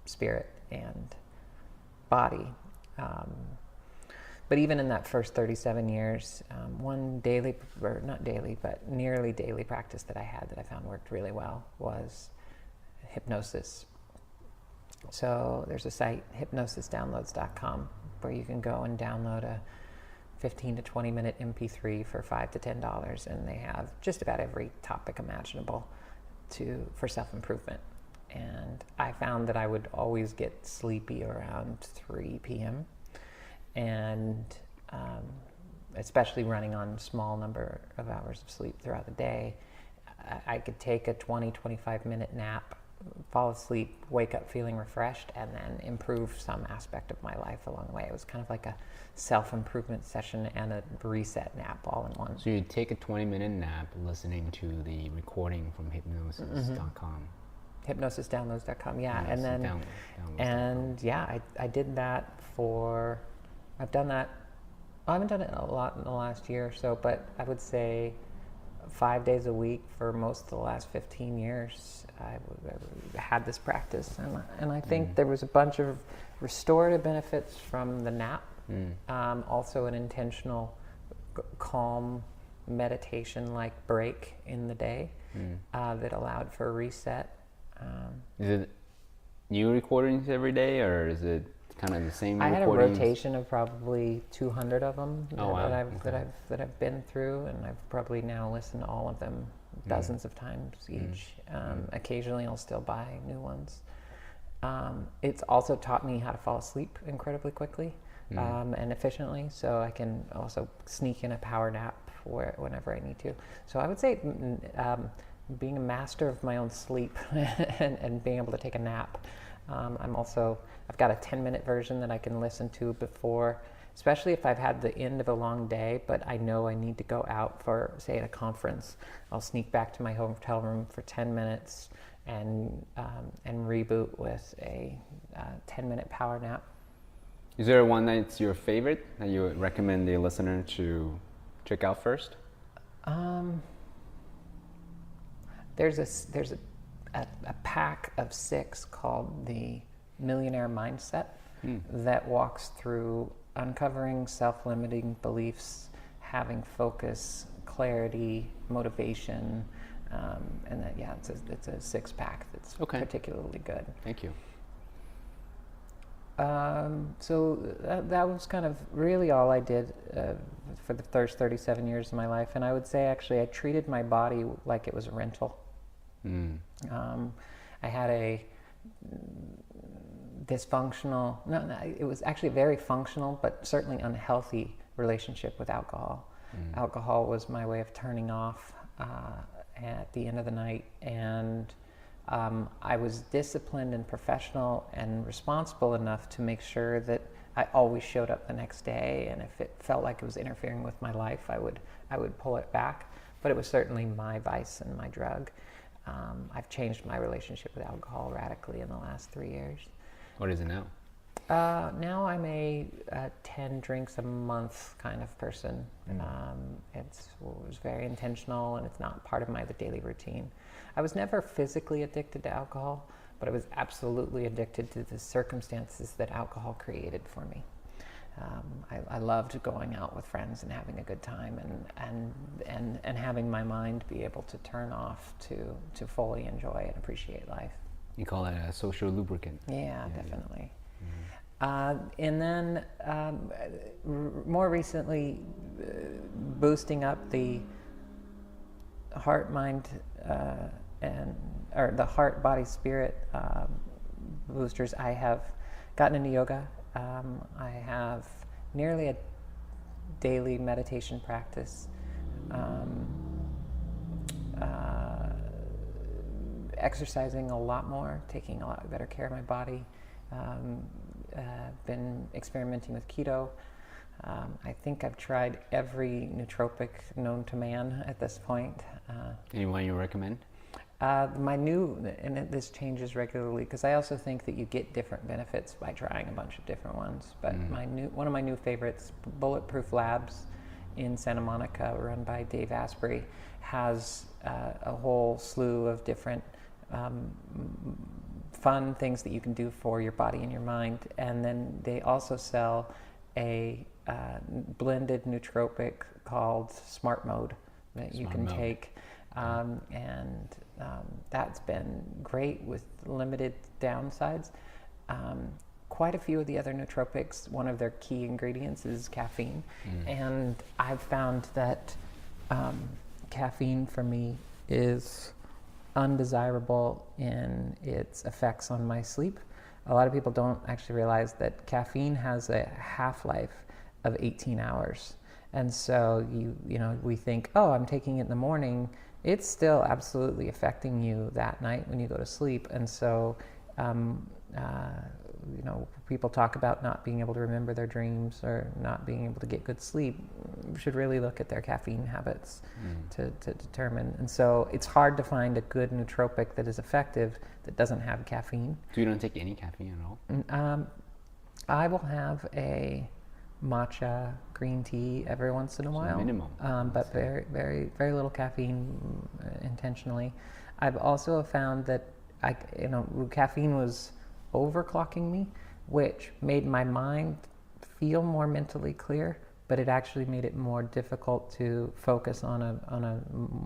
spirit, and body. But even in that first 37 years, one daily, or not daily, but nearly daily practice that I had that I found worked really well was hypnosis. So there's a site, hypnosisdownloads.com, where you can go and download a 15 to 20 minute MP3 for $5 to $10, and they have just about every topic imaginable for self-improvement. And I found that I would always get sleepy around 3 p.m. and especially running on small number of hours of sleep throughout the day, I could take a 20-25 minute nap, fall asleep, wake up feeling refreshed, and then improve some aspect of my life along the way. It was kind of like a self-improvement session and a reset nap all in one. So you take a 20-minute nap listening to the recording from hypnosis.com. Hypnosisdownloads.com, yeah. Yes, And then, downloads.com. yeah, I did that I've done that, I haven't done it a lot in the last year or so, but I would say 5 days a week for most of the last 15 years, I had this practice. And I think there was a bunch of restorative benefits from the nap, also an intentional, calm meditation-like break in the day that allowed for a reset. Is it new recordings every day, or is it kind of the same I recordings? had a rotation of probably 200 of them that I've been through, and I've probably now listened to all of them dozens of times each. Occasionally I'll still buy new ones. It's also taught me how to fall asleep incredibly quickly and efficiently, so I can also sneak in a power nap whenever I need to. So I would say being a master of my own sleep and being able to take a nap. I've got a 10-minute version that I can listen to before, especially if I've had the end of a long day, but I know I need to go out for, say, at a conference. I'll sneak back to my hotel room for 10 minutes and reboot with a 10-minute power nap. Is there one that's your favorite that you would recommend the listener to check out first? There's a pack of 6 called the Millionaire Mindset that walks through uncovering self-limiting beliefs, having focus, clarity, motivation, and that it's a 6-pack that's particularly good. Thank you. So that was kind of really all I did for the first 37 years of my life, and I would say actually I treated my body like it was a rental. I had a dysfunctional, it was actually a very functional but certainly unhealthy relationship with alcohol. Alcohol was my way of turning off at the end of the night, and I was disciplined and professional and responsible enough to make sure that I always showed up the next day, and if it felt like it was interfering with my life, I would pull it back. But it was certainly my vice and my drug. I've changed my relationship with alcohol radically in the last 3 years. What is it now? Now I'm a 10 drinks a month kind of person. It was very intentional, and it's not part of my daily routine. I was never physically addicted to alcohol, but I was absolutely addicted to the circumstances that alcohol created for me. I loved going out with friends and having a good time, and having my mind be able to turn off to fully enjoy and appreciate life. You call it a social lubricant. Yeah, definitely. And then more recently, boosting up the heart, mind, or the heart, body, spirit boosters. I have gotten into yoga. I have nearly a daily meditation practice. Exercising a lot more, taking a lot better care of my body. Been experimenting with keto. I think I've tried every nootropic known to man at this point. Anyone you recommend? This changes regularly, because I also think that you get different benefits by trying a bunch of different ones. But one of my new favorites, Bulletproof Labs, in Santa Monica, run by Dave Asprey, has a whole slew of different fun things that you can do for your body and your mind. And then they also sell a blended nootropic called Smart Mode that you can take. And that's been great with limited downsides. Quite a few of the other nootropics, one of their key ingredients is caffeine. And I've found that caffeine for me is undesirable in its effects on my sleep. A lot of people don't actually realize that caffeine has a half-life of 18 hours. And so we think, oh, I'm taking it in the morning. It's still absolutely affecting you that night when you go to sleep. And so people talk about not being able to remember their dreams or not being able to get good sleep. You should really look at their caffeine habits to determine. And so it's hard to find a good nootropic that is effective that doesn't have caffeine. So you don't take any caffeine at all? I will have a matcha green tea every once in a while. Minimum. But very, very, very little caffeine intentionally. I've also found that caffeine was overclocking me, which made my mind feel more mentally clear, but it actually made it more difficult to focus on a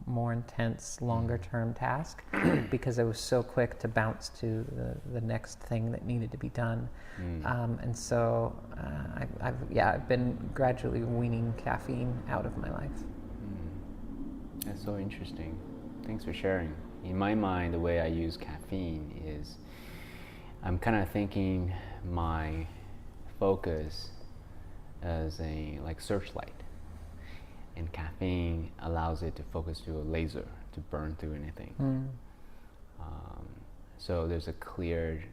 more intense, longer term task because I was so quick to bounce to the next thing that needed to be done. And so I've been gradually weaning caffeine out of my life. That's so interesting. Thanks for sharing. In my mind, the way I use caffeine is I'm kind of thinking my focus as a searchlight, and caffeine allows it to focus to a laser to burn through anything. So there's a clear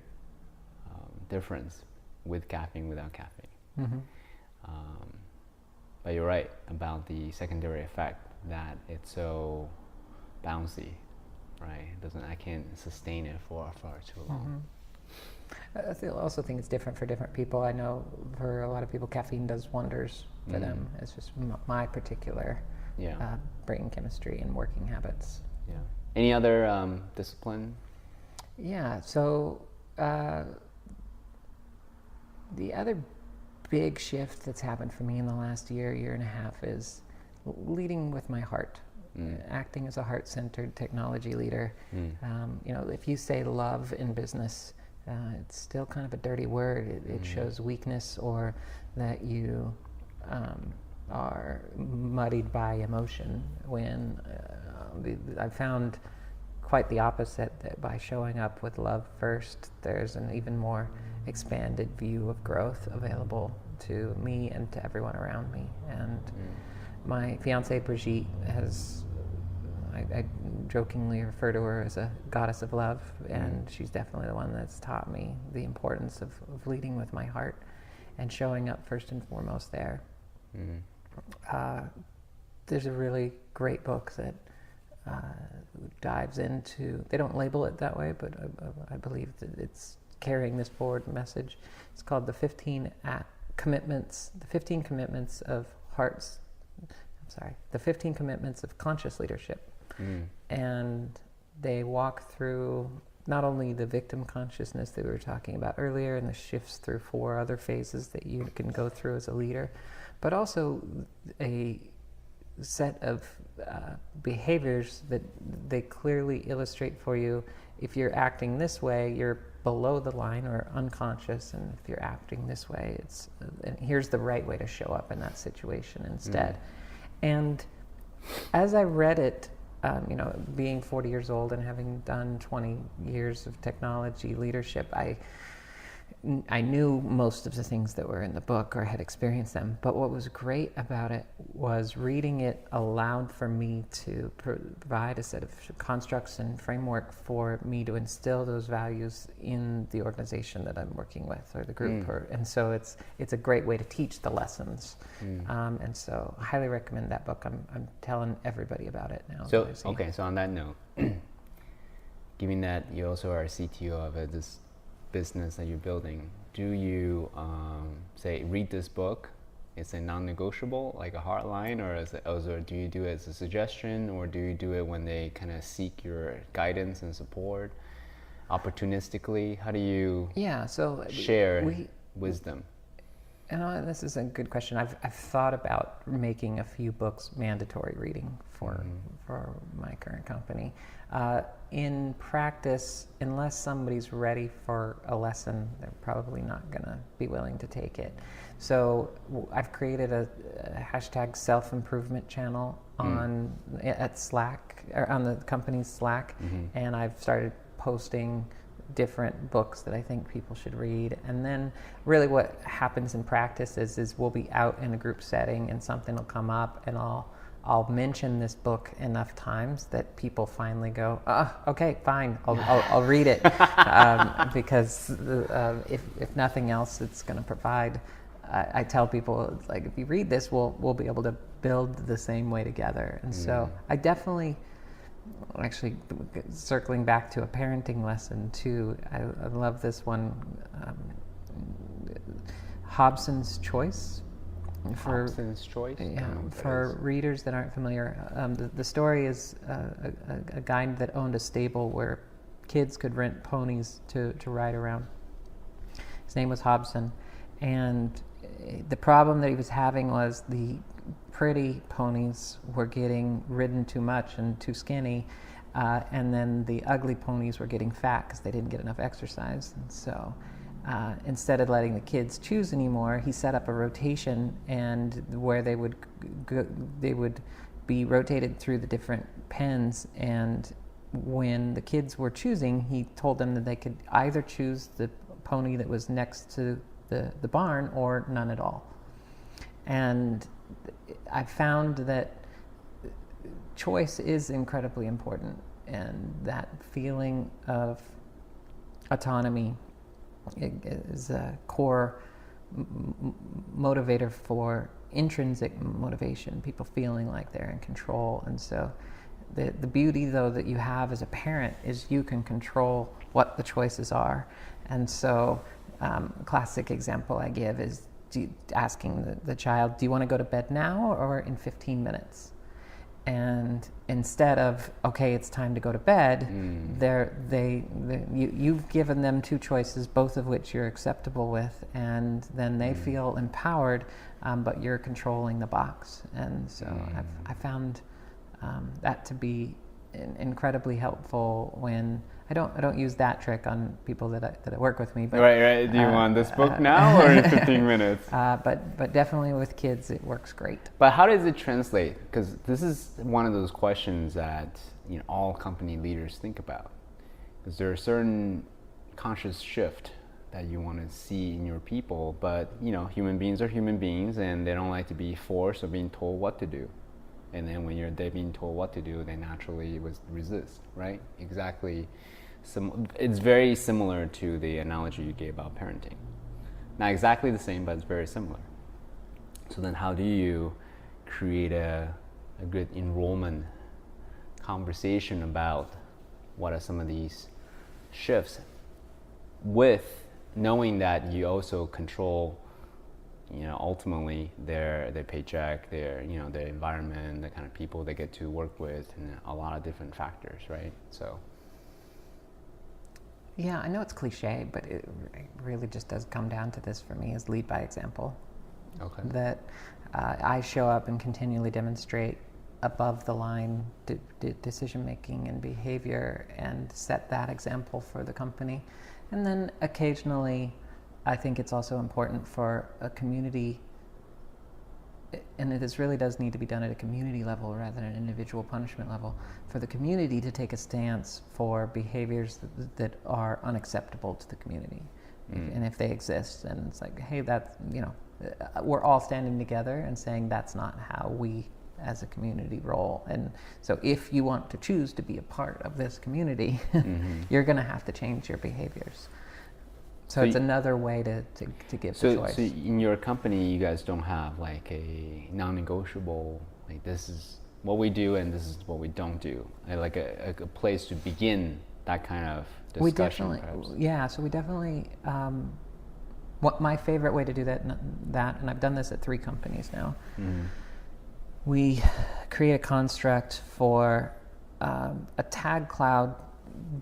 difference with caffeine, without caffeine. But you're right about the secondary effect that it's so bouncy, right? I can't sustain it for far too long. I also think it's different for different people. I know for a lot of people, caffeine does wonders for them. It's just my particular brain chemistry and working habits. Yeah. Any other discipline? Yeah. So the other big shift that's happened for me in the last year and a half is leading with my heart. Acting as a heart-centered technology leader. If you say love in business, it's still kind of a dirty word. It shows weakness, or that you are muddied by emotion, when I've found quite the opposite, that by showing up with love first, there's an even more expanded view of growth available to me and to everyone around me. And my fiancée Brigitte I jokingly refer to her as a goddess of love, and she's definitely the one that's taught me the importance of leading with my heart and showing up first and foremost there. There's a really great book that dives into, they don't label it that way, but I believe that it's carrying this forward message. It's called The 15 Commitments of Conscious Leadership. And they walk through not only the victim consciousness that we were talking about earlier and the shifts through 4 other phases that you can go through as a leader, but also a set of behaviors that they clearly illustrate for you. If you're acting this way, you're below the line or unconscious, and if you're acting this way, and here's the right way to show up in that situation instead. And as I read it, being 40 years old and having done 20 years of technology leadership, I knew most of the things that were in the book or had experienced them. But what was great about it was reading it allowed for me to provide a set of constructs and framework for me to instill those values in the organization that I'm working with, or the group. And so it's a great way to teach the lessons. And so I highly recommend that book. I'm telling everybody about it now. So on that note, given that you also are a CTO of this business that you're building, do you say read this book it's a non-negotiable, like a hard line, or do you do it as a suggestion, or do you do it when they kind of seek your guidance and support opportunistically? How do you share wisdom? This is a good question. I've thought about making a few books mandatory reading for my current company. In practice, unless somebody's ready for a lesson, they're probably not going to be willing to take it. So I've created a hashtag self-improvement channel at Slack, or on the company's Slack, and I've started posting different books that I think people should read. And then really what happens in practice is we'll be out in a group setting and something will come up, and I'll mention this book enough times that people finally go, okay, fine, I'll read it, because if nothing else, it's going to provide. I tell people, like, if you read this, we'll be able to build the same way together. And so I definitely, actually, circling back to a parenting lesson too, I love this one, Hobson's Choice. Hobson's Choice? Yeah, for readers that aren't familiar, the story is a guy that owned a stable where kids could rent ponies to ride around. His name was Hobson, and the problem that he was having was the pretty ponies were getting ridden too much and too skinny, and then the ugly ponies were getting fat because they didn't get enough exercise. And so instead of letting the kids choose anymore, he set up a rotation, and where they would be rotated through the different pens, and when the kids were choosing, he told them that they could either choose the pony that was next to the barn or none at all. And I found that choice is incredibly important, and that feeling of autonomy is a core motivator for intrinsic motivation, people feeling like they're in control. And so the beauty, though, that you have as a parent is you can control what the choices are. And so a classic example I give is asking the child, do you want to go to bed now or in 15 minutes? And instead of, okay, it's time to go to bed, you've given them two choices, both of which you're acceptable with, and then they feel empowered, but you're controlling the box. And so I found that to be incredibly helpful when I don't use that trick on people that I work with me. But right. Do you want this book now or in 15 minutes? But definitely with kids, it works great. But how does it translate? Because this is one of those questions that all company leaders think about. Is there a certain conscious shift that you want to see in your people? But human beings are human beings, and they don't like to be forced or being told what to do. And then when they're being told what to do, they naturally resist, right? Exactly. It's very similar to the analogy you gave about parenting. Not exactly the same, but it's very similar. So then how do you create a good enrollment conversation about what are some of these shifts, with knowing that you also control ultimately their paycheck, their environment, the kind of people they get to work with, and a lot of different factors, right? So yeah, I know it's cliche, but it really just does come down to this for me, is lead by example. Okay. That I show up and continually demonstrate above the line decision making and behavior, and set that example for the company. And then occasionally I think it's also important for a community, and this really does need to be done at a community level rather than an individual punishment level, for the community to take a stance for behaviors that are unacceptable to the community. And if they exist, and it's like, hey, that's, we're all standing together and saying that's not how we as a community roll. And so if you want to choose to be a part of this community, you're going to have to change your behaviors. So it's another way to give the choice. So in your company, you guys don't have like a non-negotiable, like this is what we do and this is what we don't do, like a place to begin that kind of discussion? We definitely what my favorite way to do that, and I've done this at 3 companies now. We create a construct for a tag cloud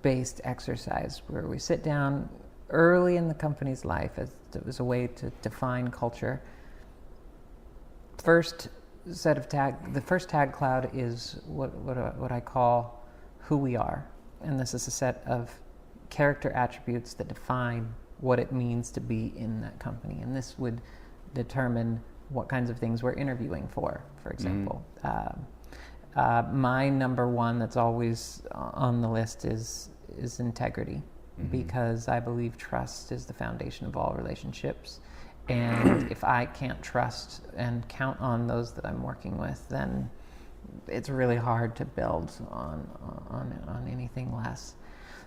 based exercise where we sit down early in the company's life as it was a way to define culture. The first tag cloud is what I call who we are, and this is a set of character attributes that define what it means to be in that company, and this would determine what kinds of things we're interviewing for example. My number one that's always on the list is integrity, because I believe trust is the foundation of all relationships. And if I can't trust and count on those that I'm working with, then it's really hard to build on anything less.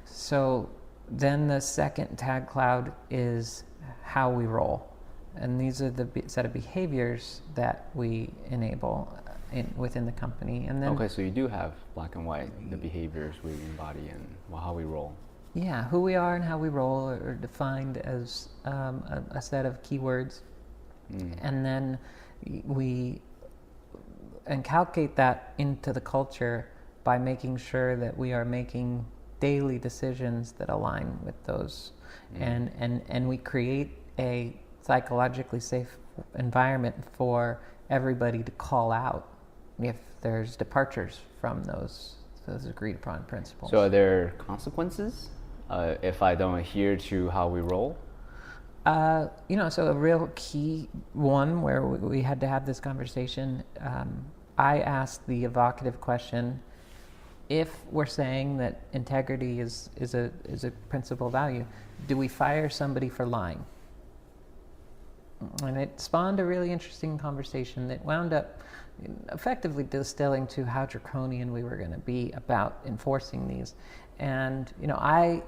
So then the second tag cloud is how we roll. And these are the set of behaviors that we enable within the company. And then, okay, so you do have black and white, the behaviors we embody and how we roll. Yeah, who we are and how we roll are defined as a set of keywords. And then we inculcate that into the culture by making sure that we are making daily decisions that align with those. And we create a psychologically safe environment for everybody to call out if there's departures from those agreed upon principles. So are there consequences if I don't adhere to how we roll? So a real key one where we had to have this conversation, I asked the evocative question: if we're saying that integrity is a principal value, do we fire somebody for lying? And it spawned a really interesting conversation that wound up effectively distilling to how draconian we were going to be about enforcing these. And I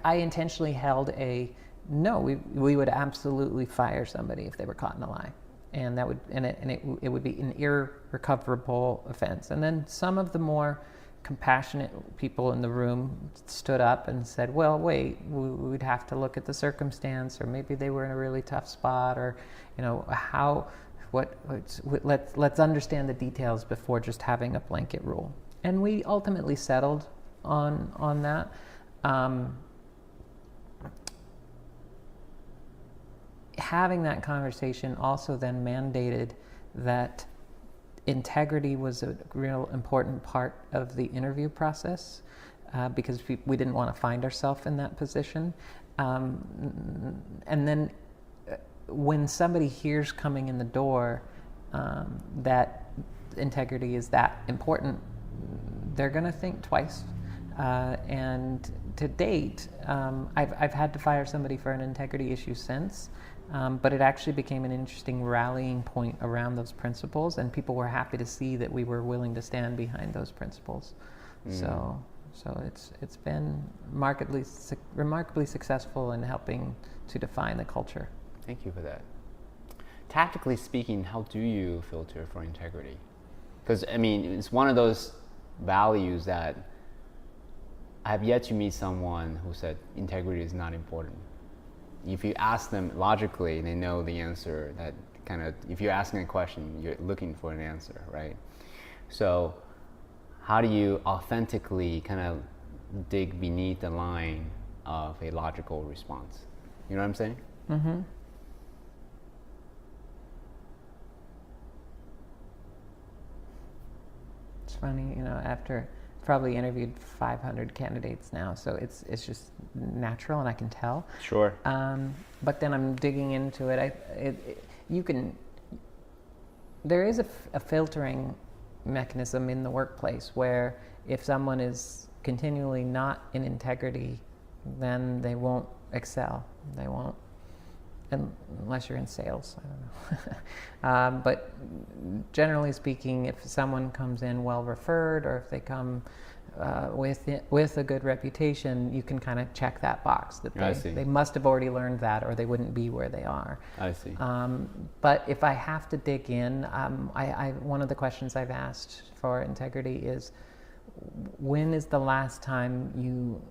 intentionally held no, we would absolutely fire somebody if they were caught in a lie, and it would be an irrecoverable offense. And then some of the more compassionate people in the room stood up and said, well, wait, we'd have to look at the circumstance, or maybe they were in a really tough spot, or let's understand the details before just having a blanket rule. And we ultimately settled on that. Having that conversation also then mandated that integrity was a real important part of the interview process, because we didn't want to find ourselves in that position. And then when somebody hears coming in the door that integrity is that important, they're going to think twice. And to date, I've had to fire somebody for an integrity issue since. But it actually became an interesting rallying point around those principles, and people were happy to see that we were willing to stand behind those principles. So it's been remarkably successful in helping to define the culture. Thank you for that. Tactically speaking, how do you filter for integrity? Because it's one of those values that I have yet to meet someone who said integrity is not important. If you ask them logically, they know the answer. That kind of, if you're asking a question, you're looking for an answer, right? So how do you authentically kind of dig beneath the line of a logical response? You know what I'm saying? Mm-hmm. It's funny, after probably interviewed 500 candidates now, so it's just natural, and I can tell. Sure. But then I'm digging into it. There is a filtering mechanism in the workplace where if someone is continually not in integrity, then they won't excel. They won't, unless you're in sales. I don't know. But generally speaking, if someone comes in well referred, or if they come with a good reputation, you can kind of check that box that they must have already learned that, or they wouldn't be where they are. I see. But if I have to dig in, one of the questions I've asked for integrity is, when is the last time you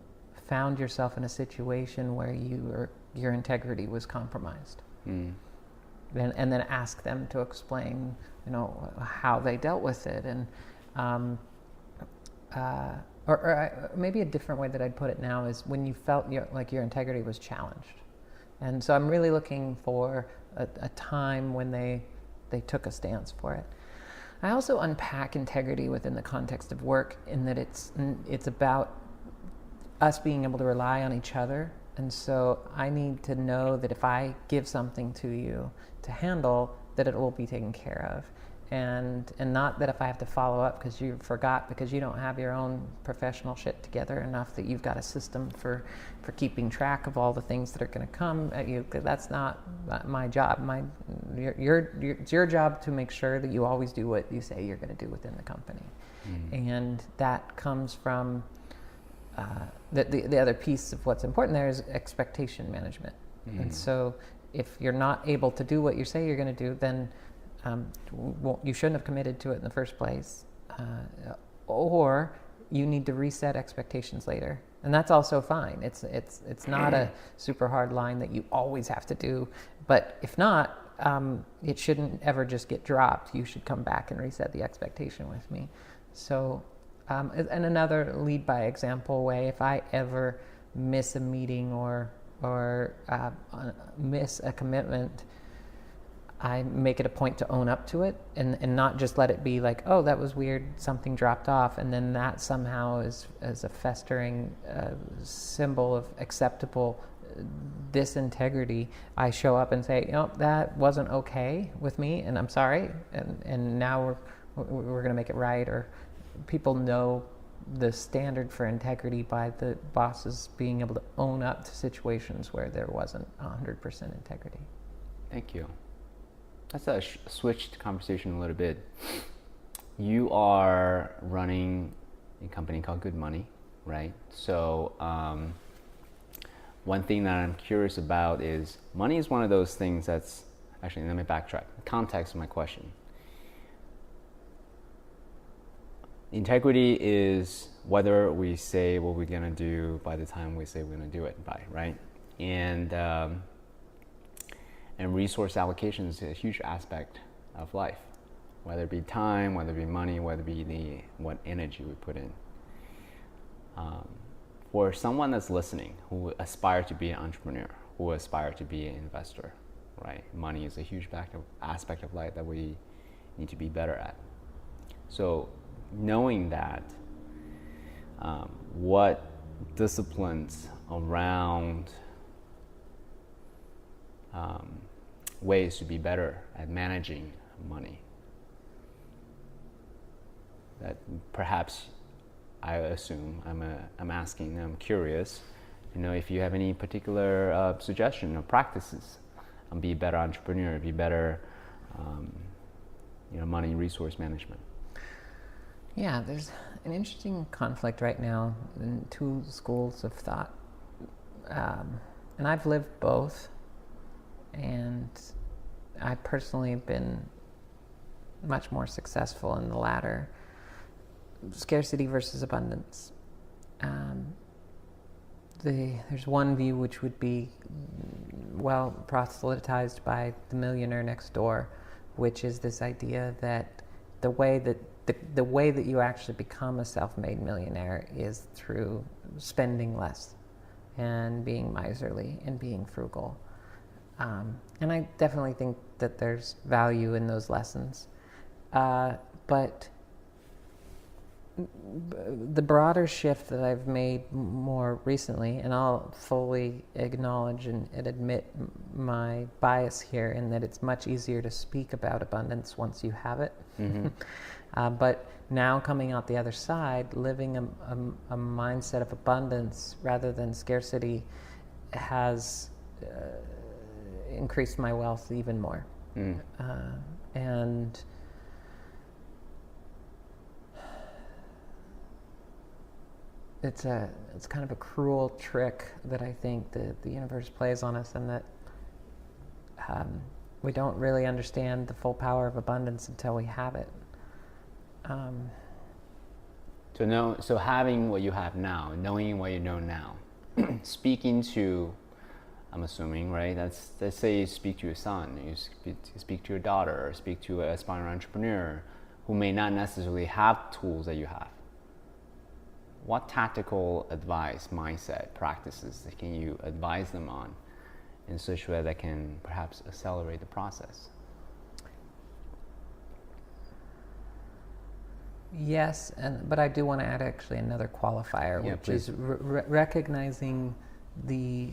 found yourself in a situation where you your integrity was compromised. Mm. And then ask them to explain, how they dealt with it. And maybe a different way that I'd put it now is when you felt like your integrity was challenged. And so I'm really looking for a time when they took a stance for it. I also unpack integrity within the context of work in that it's about us being able to rely on each other. And so I need to know that if I give something to you to handle, that it will be taken care of. And not that if I have to follow up because you forgot because you don't have your own professional shit together enough that you've got a system for keeping track of all the things that are going to come at you. That's not my job. It's your job to make sure that you always do what you say you're going to do within the company. Mm-hmm. And that comes from the other piece of what's important there is expectation management. Mm-hmm. And so if you're not able to do what you say you're going to do, then you shouldn't have committed to it in the first place, or you need to reset expectations later, and that's also fine. It's not a super hard line that you always have to do, but if not, it shouldn't ever just get dropped. You should come back and reset the expectation with me. So, and another lead by example way, if I ever miss a meeting or miss a commitment, I make it a point to own up to it and not just let it be like, oh, that was weird, something dropped off, and then that somehow is a festering symbol of acceptable disintegrity. I show up and say, that wasn't okay with me, and I'm sorry, and now we're going to make it right. Or people know the standard for integrity by the bosses being able to own up to situations where there wasn't 100% integrity. Thank you. That's a switched conversation a little bit. You are running a company called Good Money, right? So one thing that I'm curious about is money is one of those things that's, actually, let me backtrack. The context of my question. Integrity is whether we say what we're going to do by the time we say we're going to do it by, right? And resource allocation is a huge aspect of life, whether it be time, whether it be money, whether it be what energy we put in. For someone that's listening who aspire to be an entrepreneur, who aspire to be an investor, right? Money is a huge aspect of life that we need to be better at. So knowing that, what disciplines around ways to be better at managing money that perhaps I assume I'm curious to know if you have any particular suggestion or practices on be a better entrepreneur, be better money resource management. Yeah, there's an interesting conflict right now in two schools of thought, and I've lived both. And I personally have been much more successful in the latter. Scarcity versus abundance. There's one view which would be well proselytized by the millionaire next door, which is this idea that the way that you actually become a self-made millionaire is through spending less and being miserly and being frugal. And I definitely think that there's value in those lessons. But the broader shift that I've made more recently, and I'll fully acknowledge and admit my bias here in that it's much easier to speak about abundance once you have it. Mm-hmm. But now coming out the other side, living a mindset of abundance rather than scarcity has increased my wealth even more. And it's kind of a cruel trick that I think that the universe plays on us, and that we don't really understand the full power of abundance until we have it. So having what you have now, knowing what you know now, speaking to I'm assuming, right? Let's say you speak to your son, you speak to your daughter, or speak to an aspiring entrepreneur who may not necessarily have tools that you have. What tactical advice, mindset, practices can you advise them on in such a way that can perhaps accelerate the process? Yes, but I do want to add actually another qualifier, which please. is recognizing the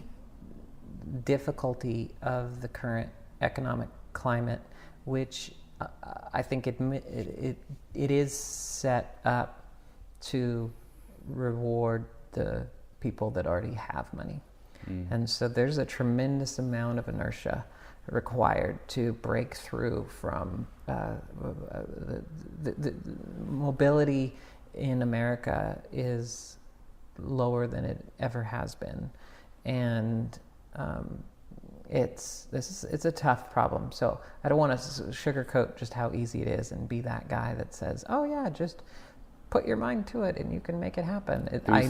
difficulty of the current economic climate, which I think it is set up to reward the people that already have money. And so there's a tremendous amount of inertia required to break through from the mobility in America is lower than it ever has been, and it's a tough problem. So I don't want to sugarcoat just how easy it is and be that guy that says, "Oh yeah, just put your mind to it and you can make it happen." I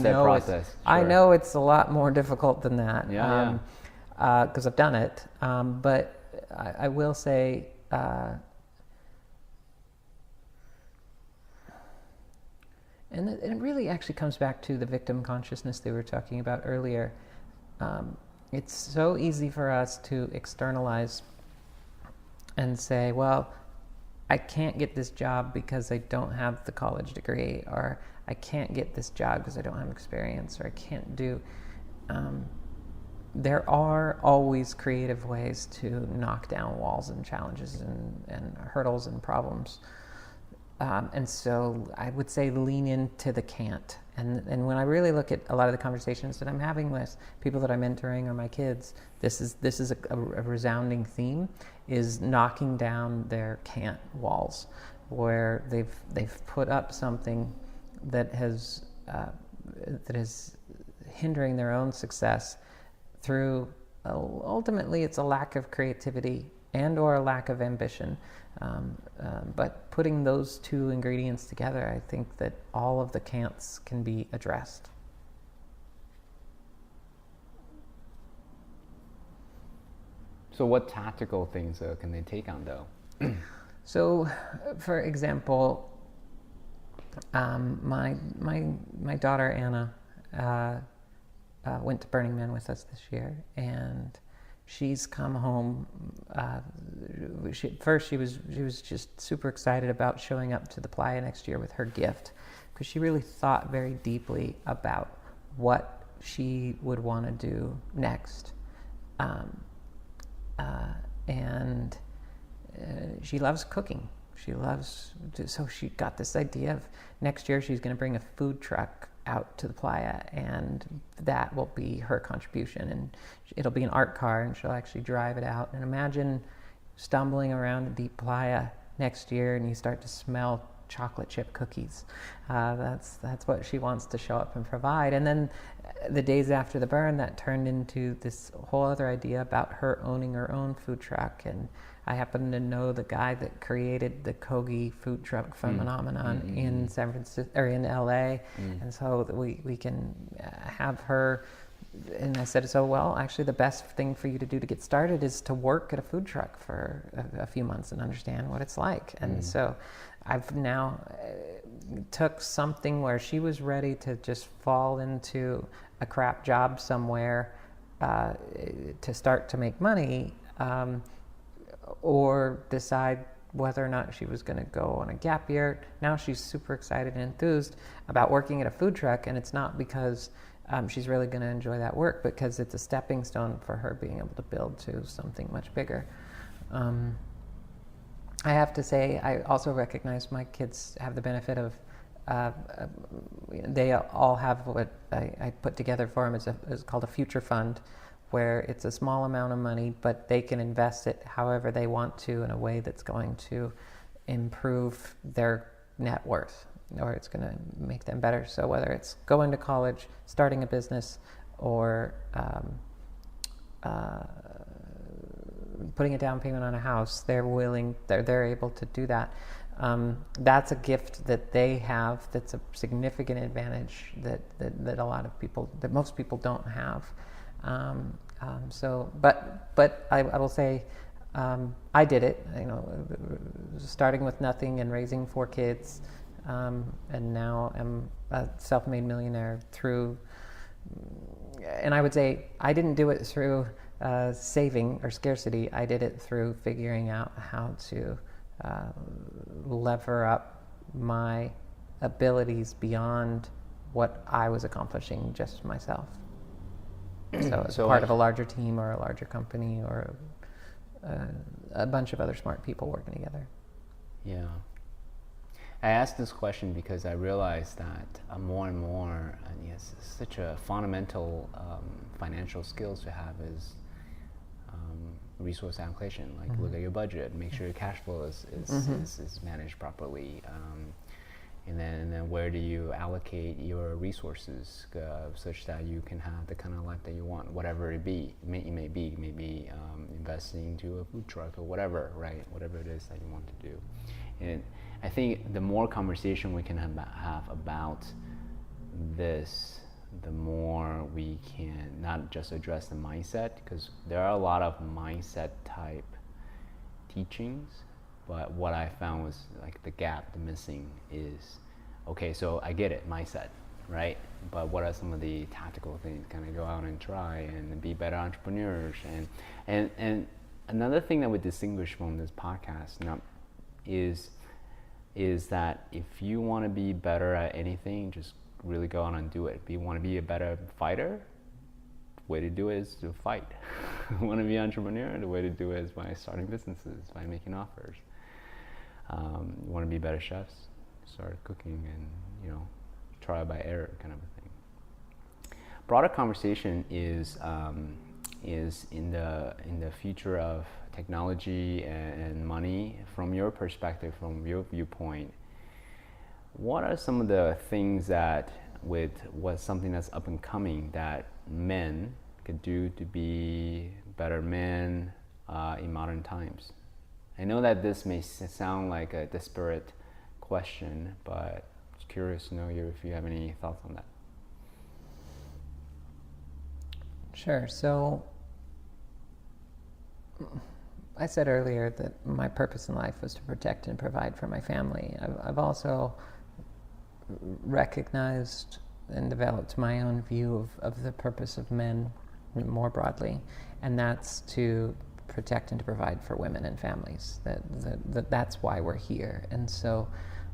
know it's a lot more difficult than that. Because I've done it. But I will say, and it really actually comes back to the victim consciousness they were talking about earlier. It's so easy for us to externalize and say, well, I can't get this job because I don't have the college degree, or I can't get this job because I don't have experience, or I can't do... there are always creative ways to knock down walls and challenges and hurdles and problems. And so I would say lean into the can't. And when I really look at a lot of the conversations that I'm having with people that I'm mentoring or my kids, this is a resounding theme, is knocking down their can't walls, where they've put up something that is hindering their own success through, ultimately it's a lack of creativity and or a lack of ambition. But putting those two ingredients together, I think that all of the can'ts can be addressed. So what tactical things can they take on though? So, for example, my daughter Anna went to Burning Man with us this year, and she's come home. She was just super excited about showing up to the playa next year with her gift, because she really thought very deeply about what she would want to do next, and she loves cooking. So she got this idea of next year she's going to bring a food truck out to the playa, and that will be her contribution, and it'll be an art car, and she'll actually drive it out. And imagine stumbling around a deep playa next year and you start to smell chocolate chip cookies. That's what she wants to show up and provide. And then the days after the burn, that turned into this whole other idea about her owning her own food truck. And I happen to know the guy that created the Kogi food truck phenomenon in San Francisco or in LA, and so we can have her. And I said, so well, actually, the best thing for you to do to get started is to work at a food truck for a few months and understand what it's like. And so I've now took something where she was ready to just fall into a crap job somewhere to start to make money. Or decide whether or not she was going to go on a gap year. Now she's super excited and enthused about working at a food truck, and it's not because she's really going to enjoy that work, because it's a stepping stone for her being able to build to something much bigger. I have to say, I also recognize my kids have the benefit of they all have what I put together for them is called a future fund, where it's a small amount of money, but they can invest it however they want to in a way that's going to improve their net worth, or it's going to make them better. So whether it's going to college, starting a business, or putting a down payment on a house, they're able to do that. That's a gift that they have. That's a significant advantage that a lot of people, that most people don't have. But I will say, I did it. Starting with nothing and raising 4 kids, and now I'm a self-made millionaire through. And I would say I didn't do it through saving or scarcity. I did it through figuring out how to lever up my abilities beyond what I was accomplishing just myself. So as part of a larger team or a larger company or a bunch of other smart people working together. Yeah. I asked this question because I realized that more and more, yes, such a fundamental financial skills to have is resource allocation. Like look at your budget, make sure your cash flow is managed properly. And then where do you allocate your resources such that you can have the kind of life that you want, whatever it may be, maybe investing into a food truck or whatever, right? Whatever it is that you want to do. And I think the more conversation we can have about this, the more we can not just address the mindset, because there are a lot of mindset type teachings. But what I found was like the gap, the missing is, okay, so I get it, mindset, right? But what are some of the tactical things? Can I go out and try and be better entrepreneurs? And another thing that would distinguish from this podcast is that if you want to be better at anything, just really go out and do it. If you want to be a better fighter, the way to do it is to fight. If you want to be an entrepreneur, the way to do it is by starting businesses, by making offers. You want to be better chefs, start cooking and trial by error kind of a thing. Broader conversation is in the future of technology and money. From your perspective, from your viewpoint, what are some of the things that what's something that's up and coming that men could do to be better men in modern times? I know that this may sound like a disparate question, but I'm just curious to know if you have any thoughts on that. Sure. So I said earlier that my purpose in life was to protect and provide for my family. I've also recognized and developed my own view of the purpose of men more broadly, and that's to protect and to provide for women and families. That's why we're here. And so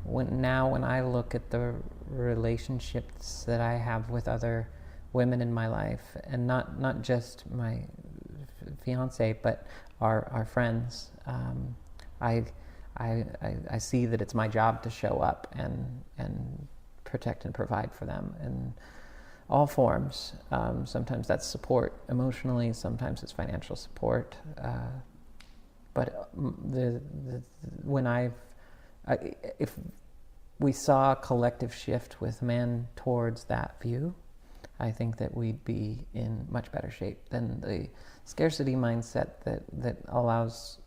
when I look at the relationships that I have with other women in my life, and not just my fiance, but our friends, I see that it's my job to show up and protect and provide for them in all forms. Sometimes that's support emotionally, sometimes it's financial support. But if we saw a collective shift with men towards that view, I think that we'd be in much better shape than the scarcity mindset that allows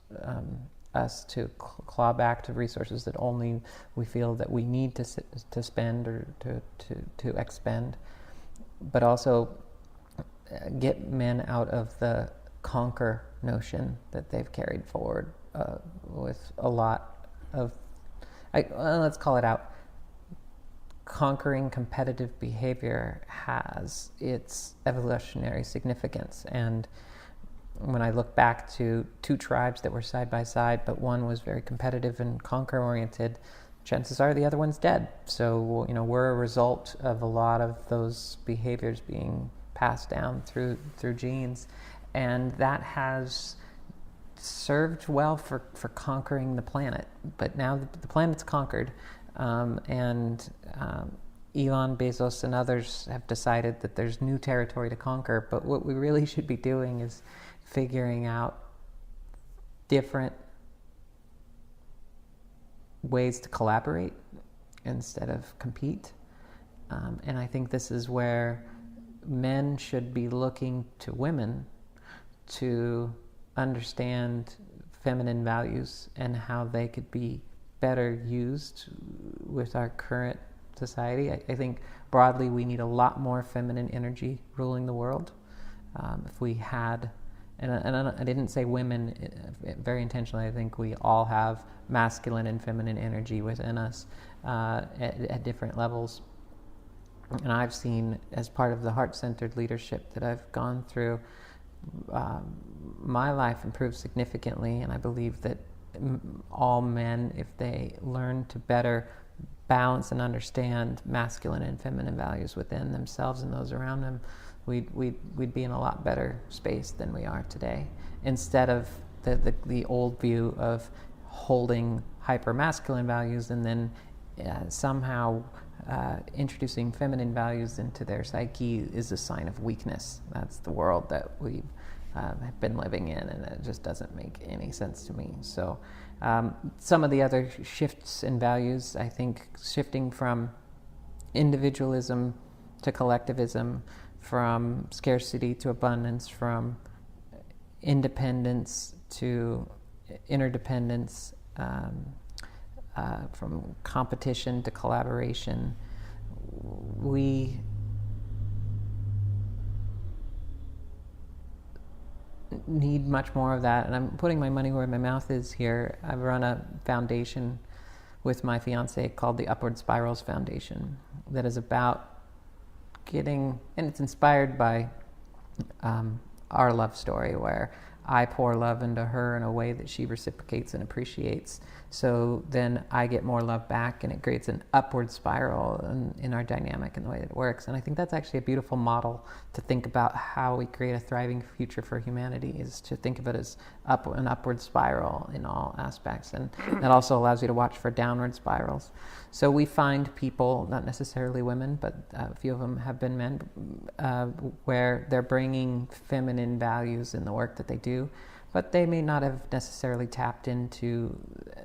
us to claw back to resources that only we feel that we need to spend or to expend, but also get men out of the conquer notion that they've carried forward with a lot of, let's call it out. Conquering competitive behavior has its evolutionary significance, and when I look back to 2 tribes that were side by side, but one was very competitive and conquer-oriented, chances are the other one's dead. So, we're a result of a lot of those behaviors being passed down through genes, and that has served well for conquering the planet. But now the planet's conquered, and Elon, Bezos, and others have decided that there's new territory to conquer. But what we really should be doing is figuring out different ways to collaborate instead of compete. And I think this is where men should be looking to women to understand feminine values and how they could be better used with our current society. I think broadly we need a lot more feminine energy ruling the world. If we had, and I didn't say women very intentionally, I think we all have masculine and feminine energy within us at different levels. And I've seen, as part of the heart-centered leadership that I've gone through, my life improved significantly, and I believe that all men, if they learn to better balance and understand masculine and feminine values within themselves and those around them, we'd be in a lot better space than we are today. Instead of the old view of holding hyper-masculine values and then somehow introducing feminine values into their psyche is a sign of weakness. That's the world that we have been living in, and it just doesn't make any sense to me. So some of the other shifts in values, I think, shifting from individualism to collectivism, from scarcity to abundance, from independence to interdependence, from competition to collaboration. We need much more of that, and I'm putting my money where my mouth is here. I run a foundation with my fiance called the Upward Spirals Foundation that is about getting, and it's inspired by our love story, where I pour love into her in a way that she reciprocates and appreciates. So then I get more love back, and it creates an upward spiral in our dynamic and the way that it works. And I think that's actually a beautiful model to think about how we create a thriving future for humanity, is to think of it as an upward spiral in all aspects. And that also allows you to watch for downward spirals. So we find people, not necessarily women, but a few of them have been men, where they're bringing feminine values in the work that they do, but they may not have necessarily tapped into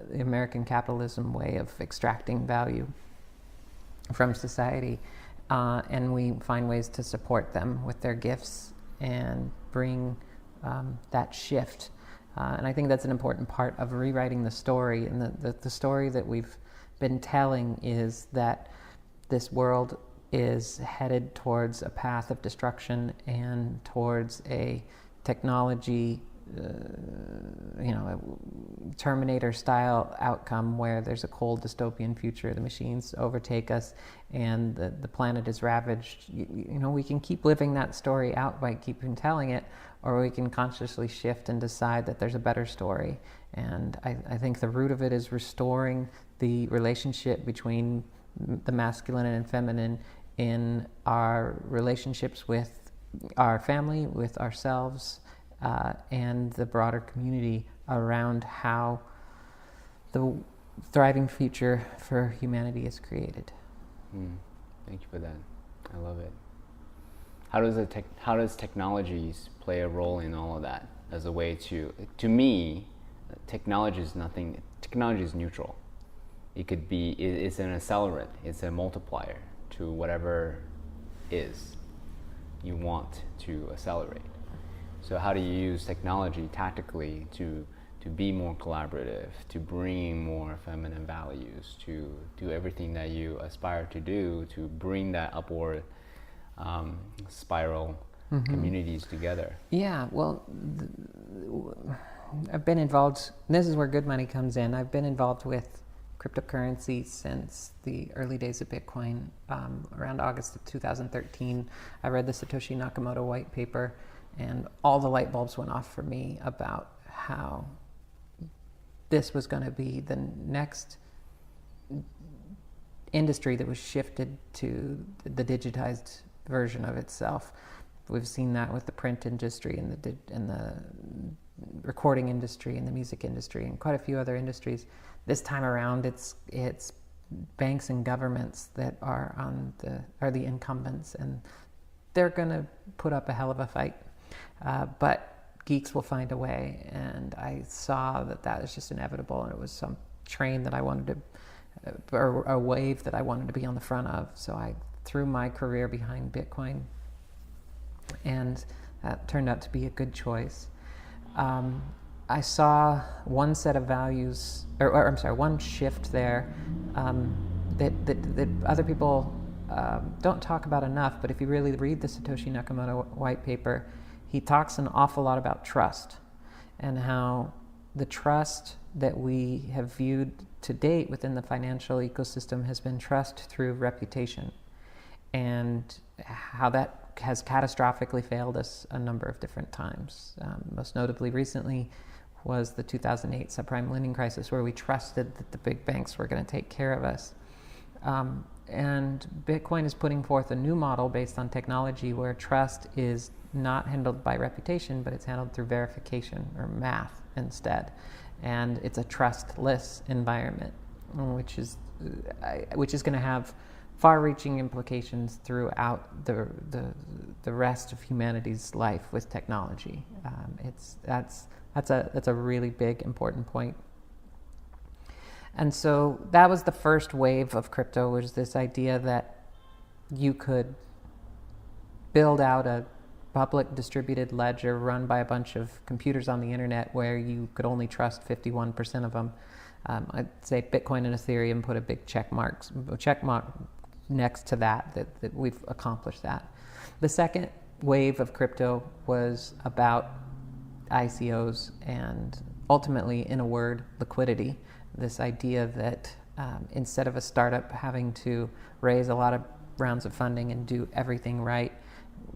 the American capitalism way of extracting value from society. And we find ways to support them with their gifts and bring that shift. And I think that's an important part of rewriting the story. And the story that we've been telling is that this world is headed towards a path of destruction and towards a technology, Terminator-style outcome where there's a cold dystopian future. The machines overtake us, and the planet is ravaged. We can keep living that story out by keeping telling it, or we can consciously shift and decide that there's a better story. And I think the root of it is restoring the relationship between the masculine and feminine in our relationships with our family, with ourselves, and the broader community around how the thriving future for humanity is created. Thank you for that. I love it. How does technologies play a role in all of that as a way to me, technology is nothing. Technology is neutral. It could be, it's an accelerant, it's a multiplier to whatever is you want to accelerate. So how do you use technology tactically to be more collaborative, to bring more feminine values, to do everything that you aspire to do, to bring that upward spiral communities together? Yeah, well, I've been involved, this is where good money comes in. I've been involved with cryptocurrency since the early days of Bitcoin. Around August of 2013, I read the Satoshi Nakamoto white paper, and all the light bulbs went off for me about how this was going to be the next industry that was shifted to the digitized version of itself. We've seen that with the print industry and the recording industry and the music industry and quite a few other industries. This time around, it's banks and governments that are the incumbents, and they're going to put up a hell of a fight. But geeks will find a way, and I saw that was just inevitable, and it was some train that I wanted to, or a wave that I wanted to be on the front of. So I threw my career behind Bitcoin, and that turned out to be a good choice. I saw one set of values, one shift there that other people don't talk about enough. But if you really read the Satoshi Nakamoto white paper, he talks an awful lot about trust and how the trust that we have viewed to date within the financial ecosystem has been trust through reputation, and how that has catastrophically failed us a number of different times. Most notably recently was the 2008 subprime lending crisis, where we trusted that the big banks were going to take care of us. And Bitcoin is putting forth a new model based on technology where trust is not handled by reputation, but it's handled through verification or math instead. And it's a trustless environment, which is going to have far-reaching implications throughout the rest of humanity's life with technology. That's a really big, important point. And so that was the first wave of crypto, was this idea that you could build out a public distributed ledger run by a bunch of computers on the internet where you could only trust 51% of them. I'd say Bitcoin and Ethereum put a big check mark next to that we've accomplished that. The second wave of crypto was about ICOs and ultimately, in a word, liquidity. This idea that instead of a startup having to raise a lot of rounds of funding and do everything right,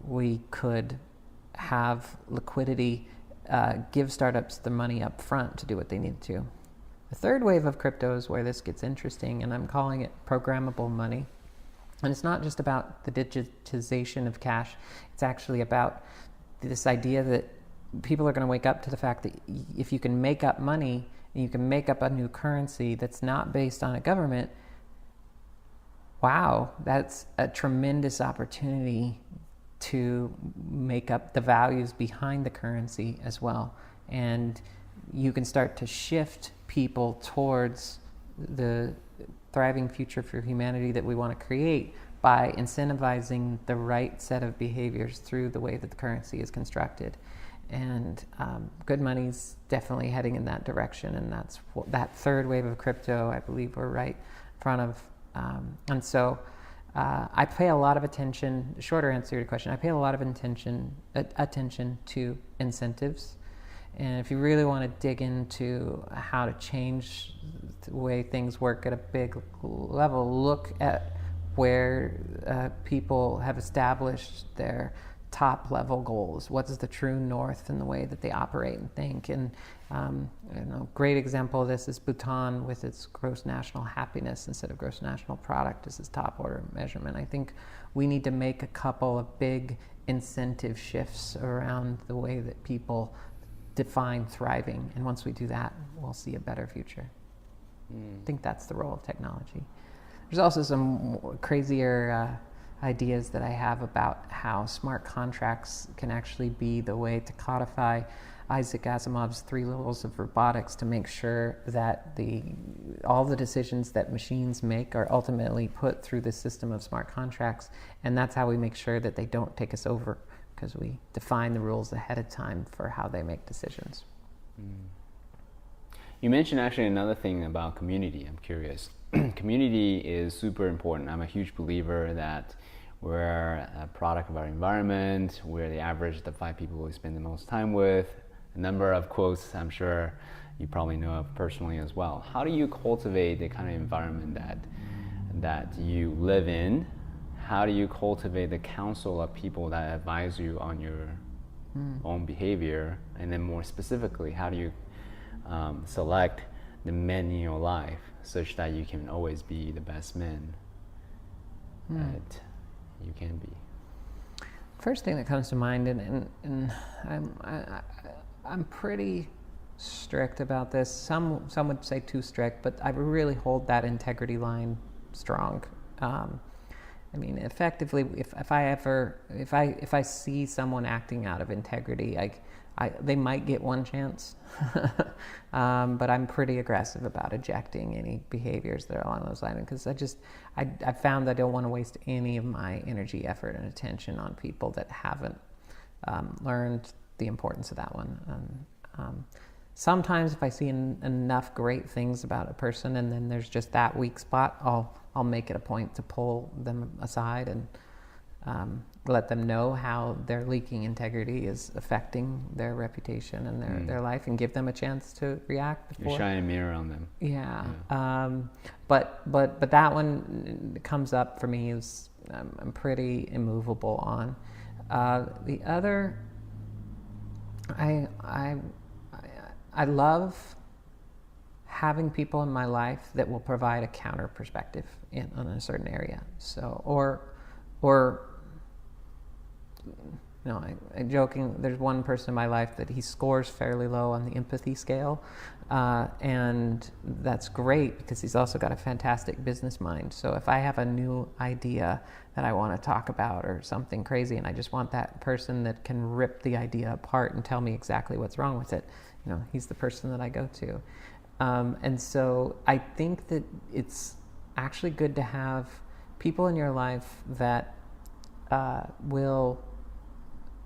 we could have liquidity, give startups the money up front to do what they need to. The third wave of crypto is where this gets interesting, and I'm calling it programmable money. And it's not just about the digitization of cash. It's actually about this idea that people are going to wake up to the fact that if you can make up money, and you can make up a new currency that's not based on a government, wow, that's a tremendous opportunity to make up the values behind the currency as well. And you can start to shift people towards the thriving future for humanity that we want to create by incentivizing the right set of behaviors through the way that the currency is constructed. And good money's definitely heading in that direction, and that's that third wave of crypto I believe we're right in front of. And so I pay a lot of attention, shorter answer to your question, I pay a lot of attention to incentives. And if you really want to dig into how to change the way things work at a big level, look at where people have established their top level goals. What is the true north in the way that they operate and think? And great example of this is Bhutan with its gross national happiness instead of gross national product as its top order measurement. I think we need to make a couple of big incentive shifts around the way that people define thriving. And once we do that, we'll see a better future. I think that's the role of technology. There's also some crazier ideas that I have about how smart contracts can actually be the way to codify Isaac Asimov's 3 levels of robotics to make sure that all the decisions that machines make are ultimately put through the system of smart contracts. And that's how we make sure that they don't take us over, because we define the rules ahead of time for how they make decisions. You mentioned actually another thing about community. I'm curious. Community is super important. I'm a huge believer that we're a product of our environment. We're the average the 5 people we spend the most time with. A number of quotes I'm sure you probably know of personally as well. How do you cultivate the kind of environment that you live in? How do you cultivate the council of people that advise you on your own behavior? And then more specifically, how do you select the men in your life such that you can always be the best men that you can be? First thing that comes to mind, and I'm pretty strict about this. Some would say too strict, but I really hold that integrity line strong. I mean, effectively, if I see someone acting out of integrity, they might get one chance, but I'm pretty aggressive about ejecting any behaviors that are along those lines, because I found I don't want to waste any of my energy, effort, and attention on people that haven't learned the importance of that one. Sometimes if I see enough great things about a person and then there's just that weak spot, I'll make it a point to pull them aside and let them know how their leaking integrity is affecting their reputation and their life, and give them a chance to react before. You shine a mirror on them. Yeah. But that one comes up for me is I'm pretty immovable on. The other, I love having people in my life that will provide a counter perspective on a certain area. So, or I'm joking, there's one person in my life that he scores fairly low on the empathy scale, and that's great because he's also got a fantastic business mind. So if I have a new idea that I want to talk about or something crazy, and I just want that person that can rip the idea apart and tell me exactly what's wrong with it, he's the person that I go to. And so I think that it's actually good to have people in your life that will...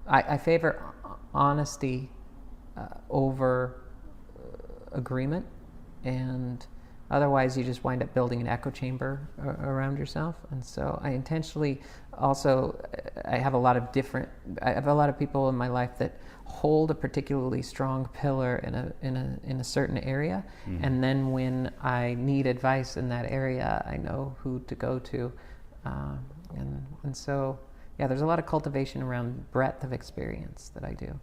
I favor honesty over agreement, and otherwise you just wind up building an echo chamber around yourself. And so I intentionally also, I have a lot of people in my life that hold a particularly strong pillar in a certain area, and then when I need advice in that area, I know who to go to, and so. Yeah, there's a lot of cultivation around breadth of experience that I do.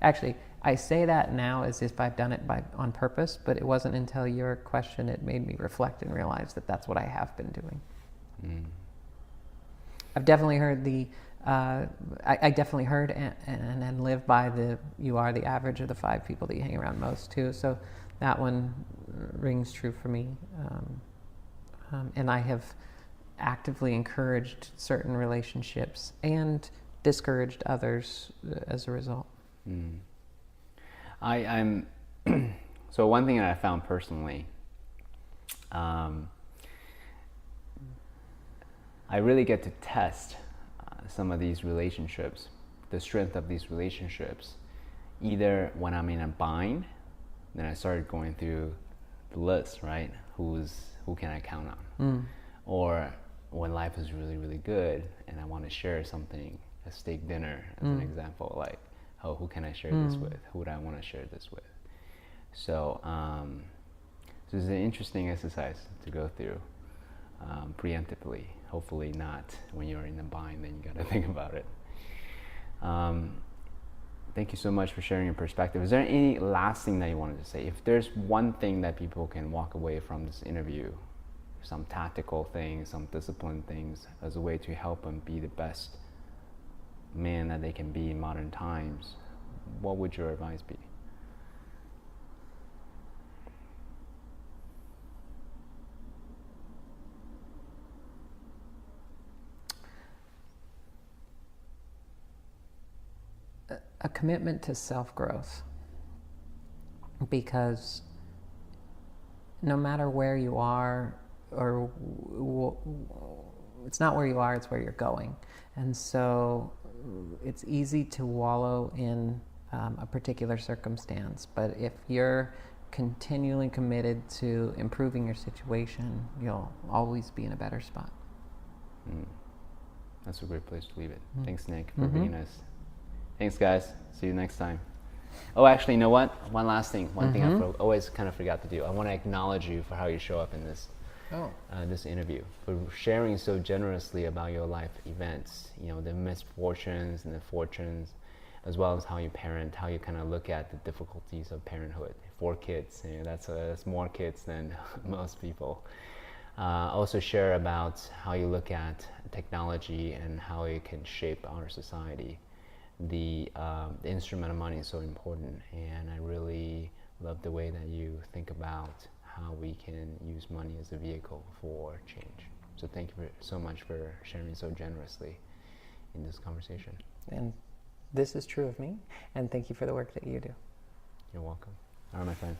Actually, I say that now as if I've done it on purpose, but it wasn't until your question it made me reflect and realize that that's what I have been doing. I've definitely heard I definitely heard and live by you are the average of the 5 people that you hang around most too. So that one rings true for me. And I have actively encouraged certain relationships and discouraged others as a result. I'm so one thing that I found personally, I really get to test some of these relationships, the strength of these relationships, either when I'm in a bind, then I started going through the list, right? Who can I count on? Or when life is really, really good and I want to share something, a steak dinner as an example, like, who can I share this with? Who would I want to share this with? So, this is an interesting exercise to go through preemptively. Hopefully not when you're in a bind, then you got to think about it. Thank you so much for sharing your perspective. Is there any last thing that you wanted to say? If there's one thing that people can walk away from this interview, some tactical things, some discipline things, as a way to help them be the best man that they can be in modern times, what would your advice be? A commitment to self-growth, because no matter where you are, or it's not where you are, it's where you're going. And so it's easy to wallow in a particular circumstance, but if you're continually committed to improving your situation, you'll always be in a better spot. That's a great place to leave it. Thanks, Nick, for being us. Thanks, guys. See you next time. Oh, actually, you know what? One last thing. One thing I always kind of forgot to do. I want to acknowledge you for how you show up in this this interview, for sharing so generously about your life events, the misfortunes and the fortunes, as well as how you parent, how you kind of look at the difficulties of parenthood. 4 kids, that's more kids than most people. Also share about how you look at technology and how it can shape our society. The instrument of money is so important, and I really love the way that you think about how we can use money as a vehicle for change. So thank you so much for sharing so generously in this conversation. And this is true of me, and thank you for the work that you do. You're welcome. All right, my friend.